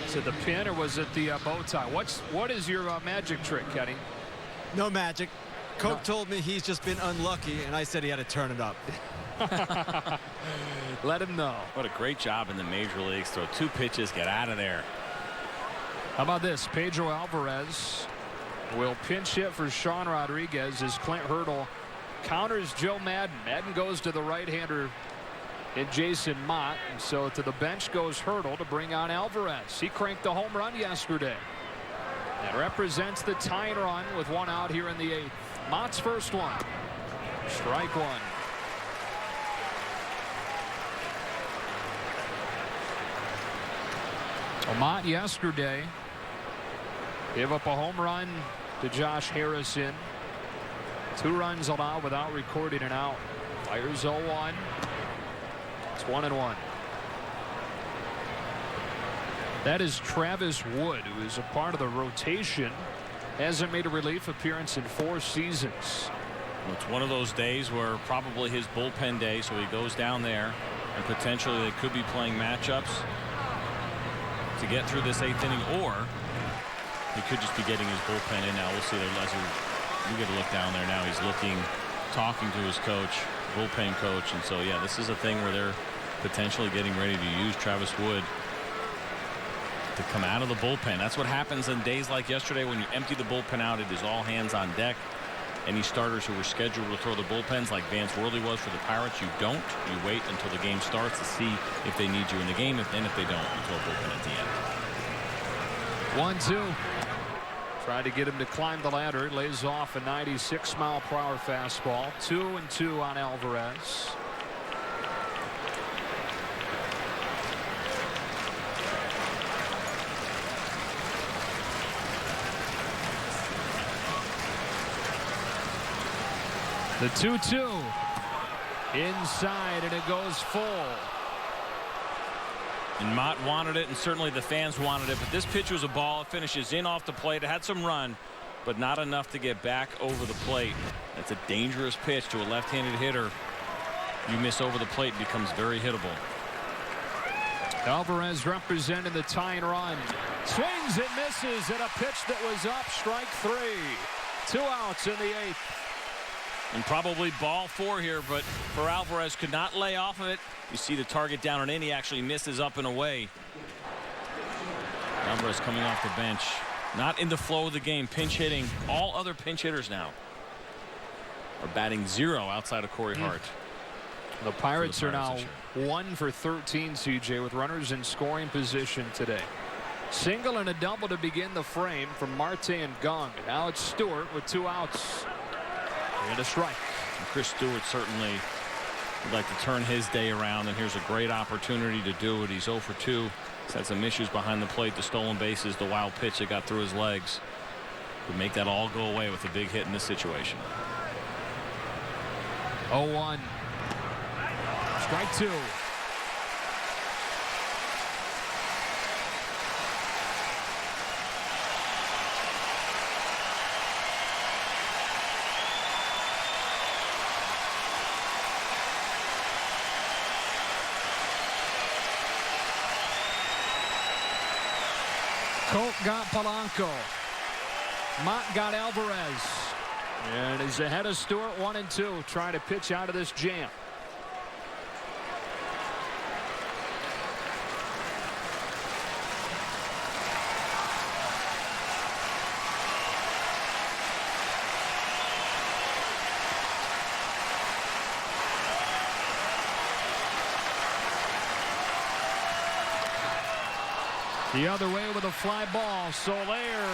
Is it the pin or was it the bow tie? What is your magic trick, Kenny?
No magic. Koch told me he's just been unlucky, and I said he had to turn it up.
Let him know.
What a great job in the major leagues. Throw 2 pitches, get out of there.
How about this? Pedro Alvarez will pinch hit for Sean Rodriguez as Clint Hurdle counters Joe Madden. Madden goes to the right-hander in Jason Mott, and so to the bench goes Hurdle to bring on Alvarez. He cranked the home run yesterday. That represents the tying run with 1 out here in the 8th. Mott's first one. Strike 1. Well, Mott yesterday gave up a home run to Josh Harrison. 2 runs allowed without recording an out. Fires 0-1. It's 1-1. That is Travis Wood, who is a part of the rotation. Hasn't made a relief appearance in 4 seasons.
Well, it's one of those days where probably his bullpen day, so he goes down there and potentially they could be playing matchups to get through this 8th inning, or he could just be getting his bullpen in now. We'll see. You get a look down there now. He's looking, talking to his coach, bullpen coach, and so yeah, this is a thing where they're potentially getting ready to use Travis Wood to come out of the bullpen. That's what happens in days like yesterday when you empty the bullpen out. It is all hands on deck. Any starters who were scheduled to throw the bullpens like Vance Worley was for the Pirates, you don't. You wait until the game starts to see if they need you in the game. If they don't, you throw a bullpen at the end.
1-2. Tried to get him to climb the ladder. Lays off a 96-mile-per-hour fastball. 2-2 on Alvarez. The 2-2 inside, and it goes full.
And Mott wanted it, and certainly the fans wanted it, but this pitch was a ball. It finishes in off the plate. It had some run, but not enough to get back over the plate. That's a dangerous pitch to a left-handed hitter. You miss over the plate, it becomes very hittable.
Alvarez representing the tying run. Swings and misses at a pitch that was up. Strike 3. 2 outs in the 8th.
And probably ball 4 here, but for Alvarez, could not lay off of it. You see the target down and in. He actually misses up and away. Alvarez coming off the bench, not in the flow of the game, pinch hitting. All other pinch hitters now are batting 0 outside of Corey Hart.
The Pirates are now 1 for 13, CJ, with runners in scoring position today. Single and a double to begin the frame from Marte and Gung. Now it's Stewart with 2 outs. And a strike.
And Chris Stewart certainly would like to turn his day around, and here's a great opportunity to do it. He's 0 for 2. He's had some issues behind the plate, the stolen bases, the wild pitch that got through his legs. Would make that all go away with a big hit in this situation.
0-1. Strike 2. Colt got Polanco. Mott got Alvarez. And he's ahead of Stewart 1-2, trying to pitch out of this jam. The other way with a fly ball. Soler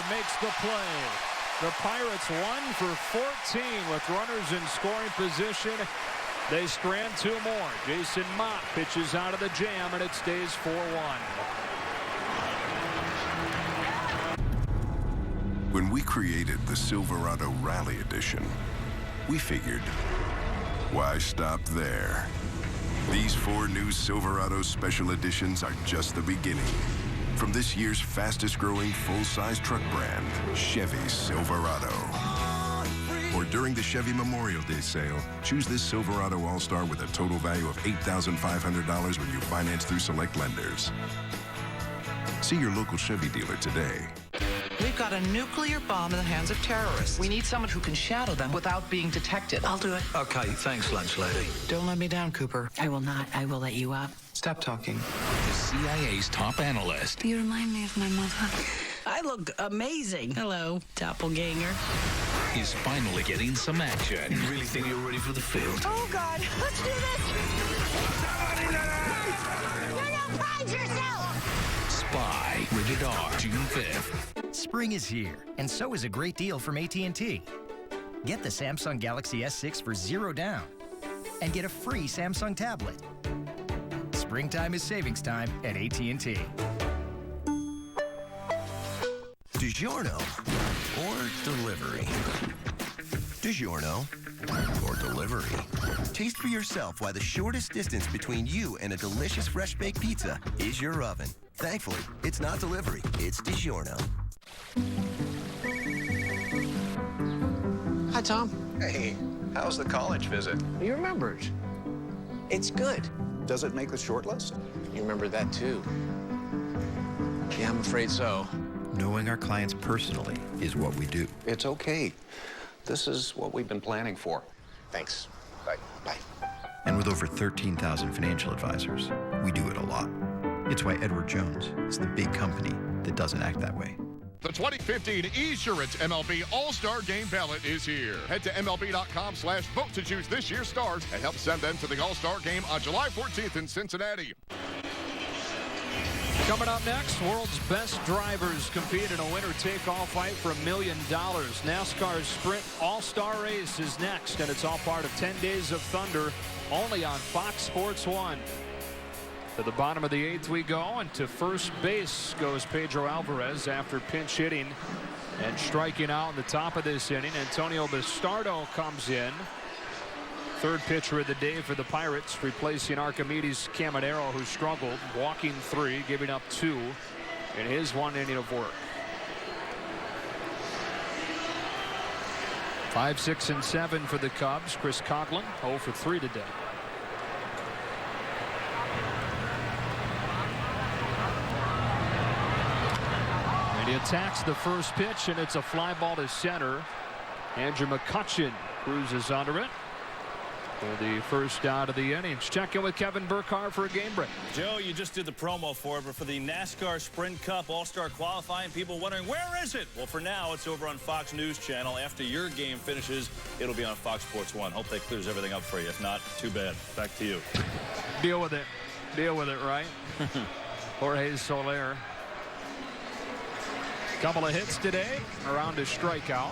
makes the play. The Pirates 1 for 14 with runners in scoring position. They strand 2 more. Jason Mott pitches out of the jam, and it stays 4-1.
When we created the Silverado Rally Edition, we figured, why stop there? These 4 new Silverado Special Editions are just the beginning. From this year's fastest-growing full-size truck brand, Chevy Silverado. Or during the Chevy Memorial Day sale, choose this Silverado All-Star with a total value of $8,500 when you finance through select lenders. See your local Chevy dealer today.
We've got a nuclear bomb in the hands of terrorists. We need someone who can shadow them without being detected.
I'll do it.
Okay, thanks, lunch lady.
Don't let me down, Cooper.
I will not. I will let you up.
Stop talking.
The CIA's top analyst.
You remind me of my mother. I look amazing. Hello, doppelganger.
Is finally getting some action.
You really think you're ready for the field?
Oh, God. Let's do this. No, find yourself.
Spy. Rated R. June 5th.
Spring is here, and so is a great deal from AT&T. Get the Samsung Galaxy S6 for $0 down and get a free Samsung tablet. Springtime is savings time at AT&T.
DiGiorno or delivery? DiGiorno or delivery? Taste for yourself why the shortest distance between you and a delicious fresh-baked pizza is your oven. Thankfully, it's not delivery, it's DiGiorno.
Hi, Tom. Hey, how's the college visit? You remember it. It's good. Does it make the short list? You remember that, too. Yeah, I'm afraid so.
Knowing our clients personally is what we do.
It's okay. This is what we've been planning for. Thanks. Bye. Bye.
And with over 13,000 financial advisors, we do it a lot. It's why Edward Jones is the big company that doesn't act that way.
The 2015 Esurance MLB All-Star Game ballot is here. Head to MLB.com/vote to choose this year's stars and help send them to the All-Star Game on July 14th in Cincinnati.
Coming up next, world's best drivers compete in a winner-take-all fight for $1 million. NASCAR's Sprint All-Star Race is next, and it's all part of 10 Days of Thunder, only on Fox Sports 1. To the bottom of the 8th we go, and to first base goes Pedro Alvarez after pinch hitting and striking out in the top of this inning. Antonio Bastardo comes in. Third pitcher of the day for the Pirates, replacing Archimedes Caminero, who struggled, walking 3, giving up 2 in his 1 inning of work. 5, 6, and 7 for the Cubs. Chris Coughlin 0 for 3 today. And he attacks the first pitch, and it's a fly ball to center. Andrew McCutchen cruises under it for the first out of the innings. Check in with Kevin Burkhardt for a game break.
Joe, you just did the promo for it, but for the NASCAR Sprint Cup All-Star Qualifying, people wondering, where is it? Well, for now, it's over on Fox News Channel. After your game finishes, it'll be on Fox Sports 1. Hope that clears everything up for you. If not, too bad. Back to you.
Deal with it. Deal with it, right? Jorge Soler. Couple of hits today, around a strikeout.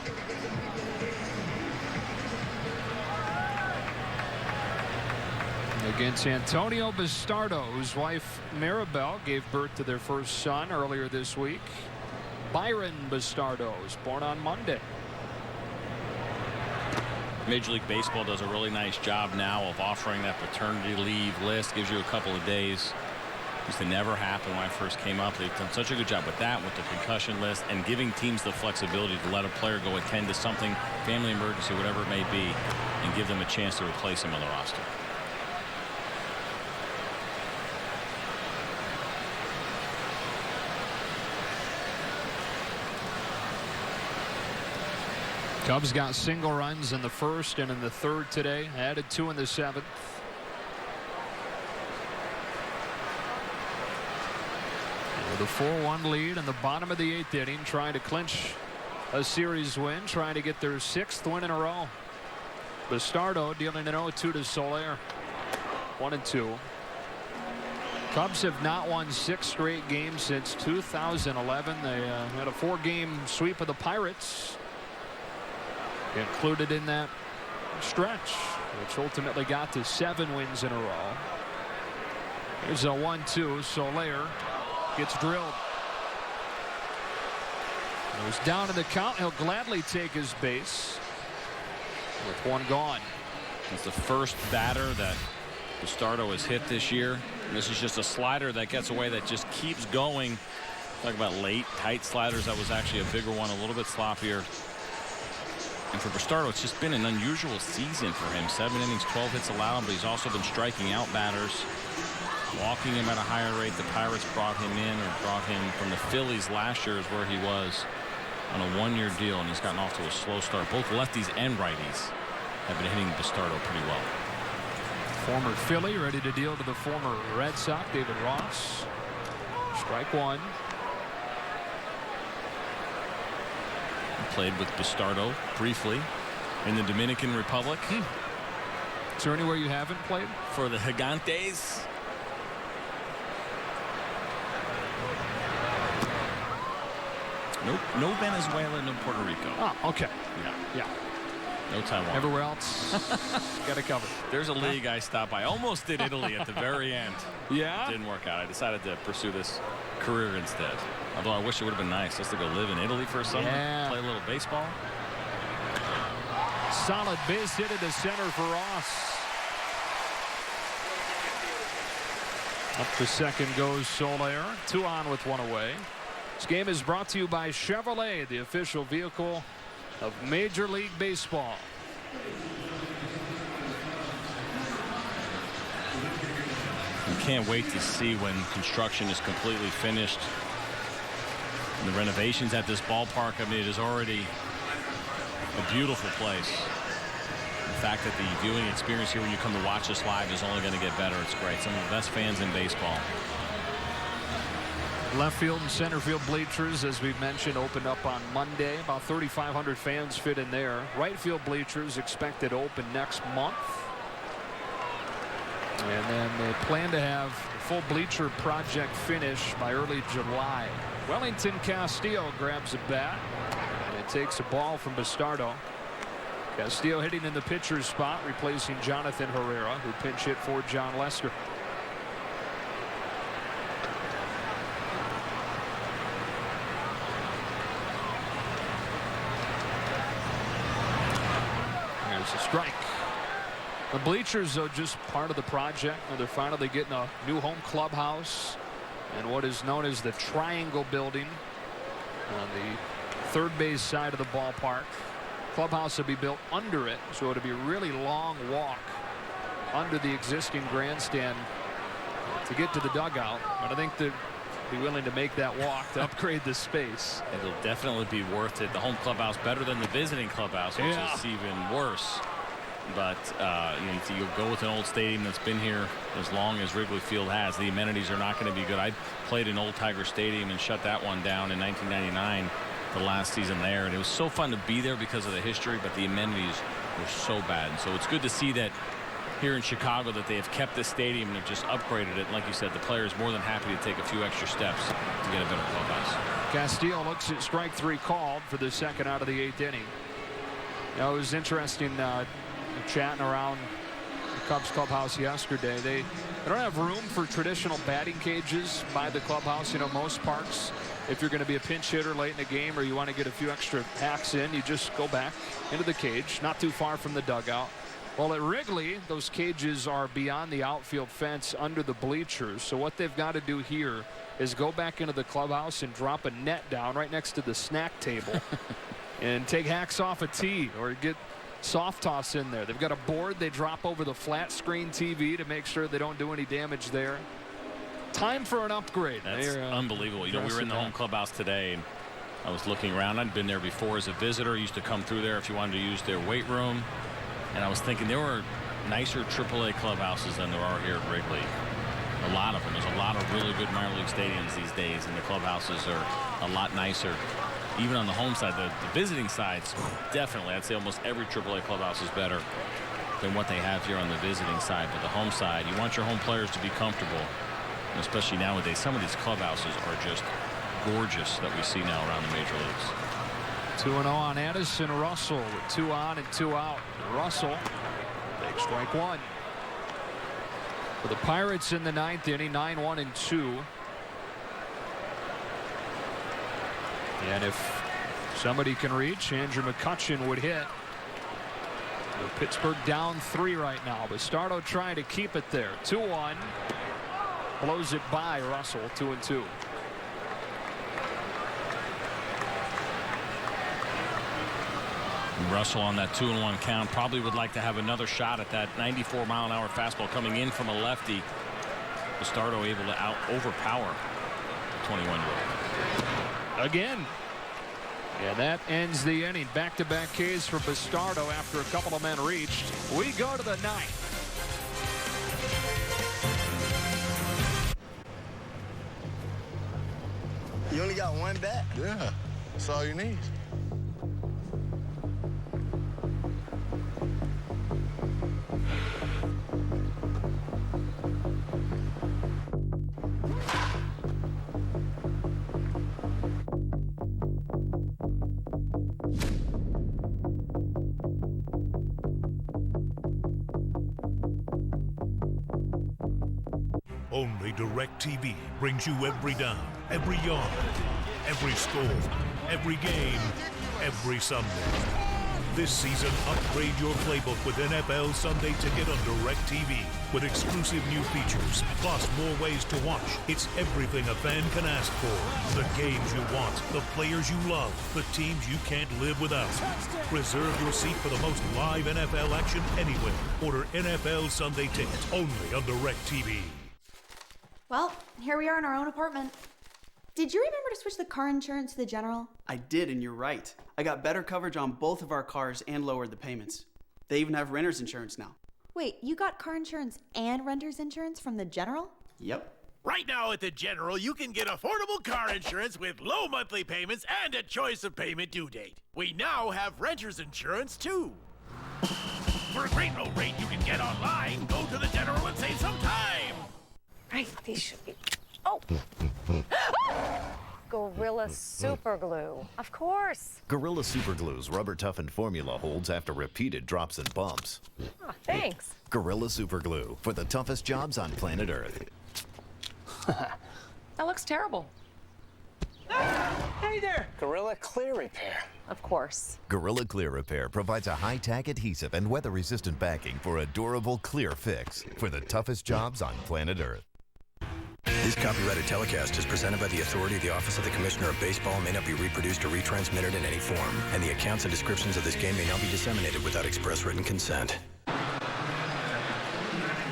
Against Antonio Bastardo, whose wife Maribel gave birth to their first son earlier this week. Byron Bastardo was born on Monday.
Major League Baseball does a really nice job now of offering that paternity leave list. Gives you a couple of days. Used to never happen when I first came up. They've done such a good job with that, with the concussion list, and giving teams the flexibility to let a player go attend to something, family emergency, whatever it may be, and give them a chance to replace him on the roster.
Cubs got single runs in the first and in the third today. Added 2 in the 7th. With a 4-1 lead in the bottom of the 8th inning, trying to clinch a series win, trying to get their 6th win in a row. Bastardo dealing an 0-2 to Soler. 1-2. Cubs have not won 6 straight games since 2011. They had a 4-game sweep of the Pirates included in that stretch, which ultimately got to 7 wins in a row. Here's a 1-2. Soler gets drilled. He's down in the count. He'll gladly take his base with 1 gone.
It's the first batter that Bastardo has hit this year. And this is just a slider that gets away, that just keeps going. Talk about late, tight sliders. That was actually a bigger one, a little bit sloppier. And for Bastardo, it's just been an unusual season for him. 7 innings, 12 hits allowed, but he's also been striking out batters, walking him at a higher rate. The Pirates brought him in, or brought him from the Phillies last year is where he was on a 1-year deal, and he's gotten off to a slow start. Both lefties and righties have been hitting Bastardo pretty well.
Former Philly ready to deal to the former Red Sox, David Ross. Strike 1.
Played with Bastardo briefly in the Dominican Republic.
Is there anywhere you haven't played?
For the Gigantes. Nope, no Venezuela, no Puerto Rico.
Oh, okay. Yeah.
No Taiwan.
Everywhere else, got it covered.
There's a league I stopped by. Almost did Italy at the very end.
Yeah?
It didn't work out. I decided to pursue this career instead. Although I wish it would have been nice just to go live in Italy for a summer, play a little baseball.
Solid base hit into center for Ross. Up to second goes Soler. 2 on with 1 away. This game is brought to you by Chevrolet, the official vehicle of Major League Baseball.
I can't wait to see when construction is completely finished. And the renovations at this ballpark, I mean, it is already a beautiful place. The fact that the viewing experience here when you come to watch this live is only going to get better. It's great. Some of the best fans in baseball.
Left field and center field bleachers, as we've mentioned, opened up on Monday. About 3,500 fans fit in there. Right field bleachers expected to open next month. And then they plan to have the full bleacher project finished by early July. Wellington Castillo grabs a bat, and it takes a ball from Bastardo. Castillo hitting in the pitcher's spot, replacing Jonathan Herrera, who pinch hit for John Lester. There's a strike. The bleachers are just part of the project. They're finally getting a new home clubhouse and what is known as the Triangle Building on the third base side of the ballpark. Clubhouse will be built under it, so it'll be a really long walk under the existing grandstand to get to the dugout. But I think they'd be willing to make that walk to upgrade the space.
It'll definitely be worth it. The home clubhouse better than the visiting clubhouse, which is even worse. But you'll go with an old stadium that's been here as long as Wrigley Field has. The amenities are not going to be good. I played in Old Tiger Stadium and shut that one down in 1999, the last season there, and it was so fun to be there because of the history, but the amenities were so bad. And so it's good to see that here in Chicago that they have kept this stadium and have just upgraded it. And like you said, the player is more than happy to take a few extra steps to get a better clubhouse.
Castillo looks at strike 3 called for the second out of the 8th inning. It was interesting chatting around the Cubs clubhouse yesterday. They don't have room for traditional batting cages by the clubhouse. You know, most parks, if you're going to be a pinch hitter late in the game or you want to get a few extra hacks in, you just go back into the cage, not too far from the dugout. Well, at Wrigley, those cages are beyond the outfield fence under the bleachers. So what they've got to do here is go back into the clubhouse and drop a net down right next to the snack table and take hacks off a tee or get soft toss in there. They've got a board they drop over the flat screen TV to make sure they don't do any damage there. Time for an upgrade.
That's unbelievable. You know, we were in the home clubhouse today and I was looking around. I'd been there before as a visitor. Used to come through there if you wanted to use their weight room. And I was thinking there were nicer AAA clubhouses than there are here at Wrigley. A lot of them. There's a lot of really good minor league stadiums these days, and the clubhouses are a lot nicer. Even on the home side, the visiting sides, definitely, I'd say almost every AAA clubhouse is better than what they have here on the visiting side. But the home side, you want your home players to be comfortable. Especially nowadays, some of these clubhouses are just gorgeous that we see now around the major leagues.
2-0 on Addison Russell with 2 on and 2 out. Russell takes strike 1. For the Pirates in the 9th inning, 9-1 and 2. And if somebody can reach, Andrew McCutchen would hit. Pittsburgh down 3 right now. Bastardo trying to keep it there. 2-1. Blows it by Russell. 2-2.
Russell on that 2-1 count probably would like to have another shot at that 94-mile-an-hour fastball coming in from a lefty. Bastardo able to overpower the 21-year-old.
Again. And that ends the inning. Back-to-back Ks for Bastardo after a couple of men reached. We go to the 9th.
You only got one bat?
Yeah, that's all you need.
Only DirecTV brings you every down, every yard, every score, every game, every Sunday. This season, upgrade your playbook with NFL Sunday Ticket on DirecTV with exclusive new features, plus more ways to watch. It's everything a fan can ask for. The games you want, the players you love, the teams you can't live without. Reserve your seat for the most live NFL action anywhere. Order NFL Sunday Ticket only on DirecTV.
Well, here we are in our own apartment. Did you remember to switch the car insurance to the General?
I did, and you're right. I got better coverage on both of our cars and lowered the payments. They even have renter's insurance now.
Wait, you got car insurance and renter's insurance from the General?
Yep.
Right now at the General, you can get affordable car insurance with low monthly payments and a choice of payment due date. We now have renter's insurance, too. For a great low rate you can get online, go to the General and save some time.
Right, these should be... Oh! Gorilla Super Glue. Of course.
Gorilla Super Glue's rubber-toughened formula holds after repeated drops and bumps.
Oh, thanks.
Gorilla Super Glue for the toughest jobs on planet Earth.
That looks terrible.
Hey there! Gorilla Clear Repair.
Of course.
Gorilla Clear Repair provides a high-tack adhesive and weather-resistant backing for a durable, clear fix for the toughest jobs on planet Earth.
This copyrighted telecast is presented by the authority of the Office of the Commissioner of Baseball, may not be reproduced or retransmitted in any form, and the accounts and descriptions of this game may not be disseminated without express written consent.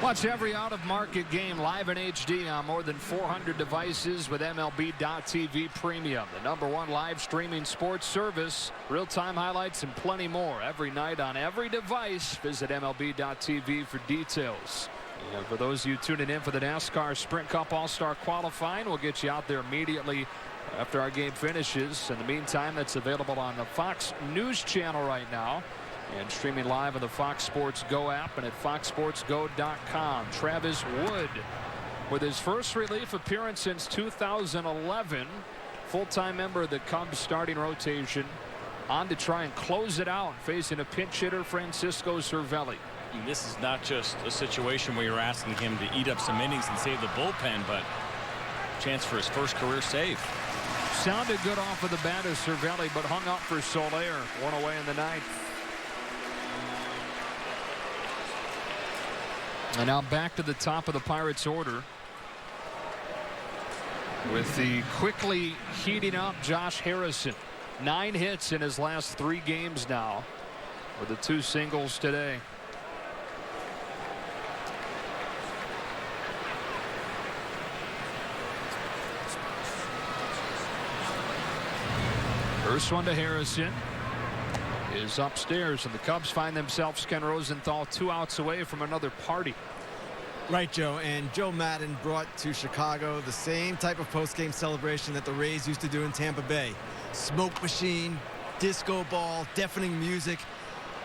Watch every out-of-market game live in HD on more than 400 devices with MLB.TV Premium, the #1 live streaming sports service. Real-time highlights and plenty more every night on every device. Visit MLB.TV for details. And for those of you tuning in for the NASCAR Sprint Cup All-Star Qualifying, we'll get you out there immediately after our game finishes. In the meantime, that's available on the Fox News Channel right now and streaming live on the Fox Sports Go app and at foxsportsgo.com. Travis Wood with his first relief appearance since 2011. Full-time member of the Cubs starting rotation, on to try and close it out, facing a pinch hitter, Francisco Cervelli.
And this is not just a situation where you're asking him to eat up some innings and save the bullpen, but a chance for his first career save.
Sounded good off of the bat of Cervelli, but hung up for Soler. One away in the 9th. And now back to the top of the Pirates order with the quickly heating up Josh Harrison. 9 hits in his last 3 games now, with the 2 singles today. First one to Harrison is upstairs, and the Cubs find themselves, Ken Rosenthal, 2 outs away from another party.
Right, Joe, and Joe Madden brought to Chicago the same type of post-game celebration that the Rays used to do in Tampa Bay. Smoke machine, disco ball, deafening music.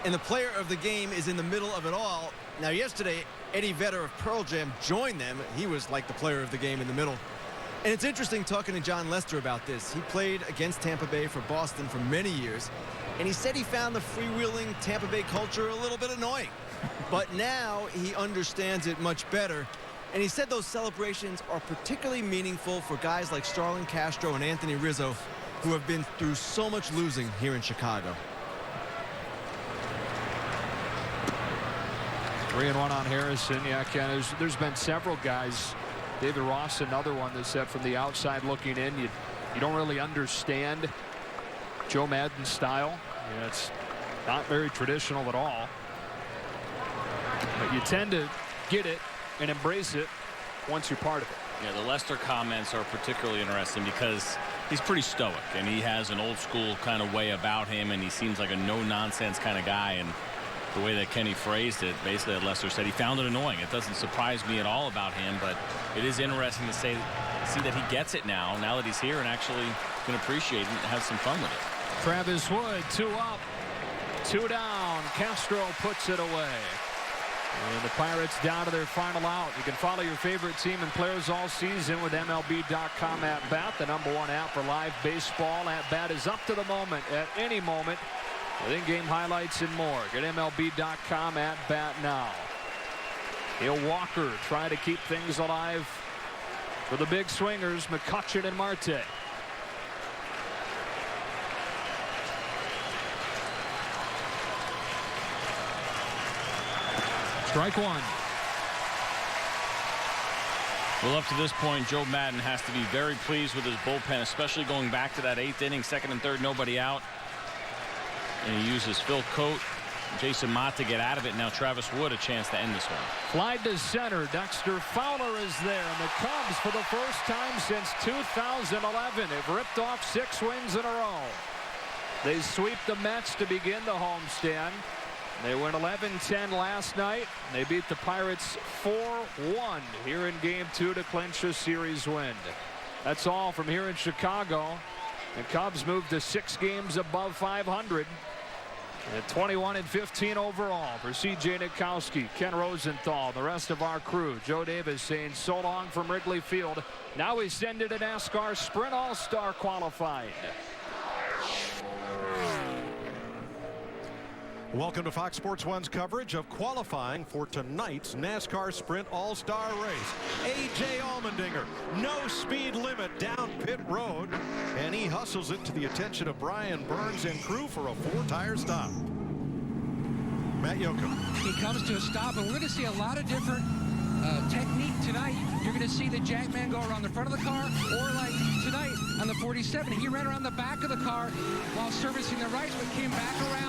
and the player of the game is in the middle of it all. Now, yesterday, Eddie Vedder of Pearl Jam joined them. He was like the player of the game in the middle. And it's interesting talking to John Lester about this. He played against Tampa Bay for Boston for many years, and he said he found the freewheeling Tampa Bay culture a little bit annoying. But now he understands it much better, and he said those celebrations are particularly meaningful for guys like Starlin Castro and Anthony Rizzo, who have been through so much losing here in Chicago.
3-1 on Harrison. Yeah, Ken, there's been several guys. David Ross, another one that said from the outside looking in, you don't really understand Joe Maddon's style. Yeah, it's not very traditional at all. But you tend to get it and embrace it once you're part of it.
Yeah, the Lester comments are particularly interesting because he's pretty stoic, and he has an old school kind of way about him, and he seems like a no-nonsense kind of guy. And the way that Kenny phrased it, basically, Lester said he found it annoying. It doesn't surprise me at all about him, but it is interesting to see that he gets it now that he's here and actually can appreciate it and have some fun with it.
Travis Wood, 2 up, 2 down. Castro puts it away. And the Pirates down to their final out. You can follow your favorite team and players all season with MLB.com at bat, the #1 app for live baseball. At bat is up to the moment, at any moment, with in-game highlights and more. Get MLB.com at bat now. Hill Walker try to keep things alive for the big swingers, McCutchen and Marte. Strike 1.
Well, up to this point, Joe Maddon has to be very pleased with his bullpen, especially going back to that 8th inning, 2nd and 3rd, nobody out. And he uses Phil Cote, Jason Mott to get out of it. Now Travis Wood a chance to end this one.
Fly to center. Dexter Fowler is there. And the Cubs, for the first time since 2011, have ripped off 6 wins in a row. They sweep the Mets to begin the homestand. They went 11-10 last night. They beat the Pirates 4-1 here in Game 2 to clinch a series win. That's all from here in Chicago. The Cubs moved to 6 games above 500. At 21-15 overall for C.J. Nitkowski, Ken Rosenthal, the rest of our crew. Joe Davis saying so long from Wrigley Field. Now we send it to NASCAR Sprint All-Star Qualifying.
Welcome to Fox Sports 1's coverage of qualifying for tonight's NASCAR Sprint All-Star Race. A.J. Allmendinger, no speed limit down pit road, and he hustles it to the attention of Brian Burns and crew for a 4-tire stop. Matt Yoakum.
He comes to a stop, and we're going to see a lot of different technique tonight. You're going to see the Jackman go around the front of the car, or like tonight on the 47, he ran around the back of the car while servicing the rights, but came back around.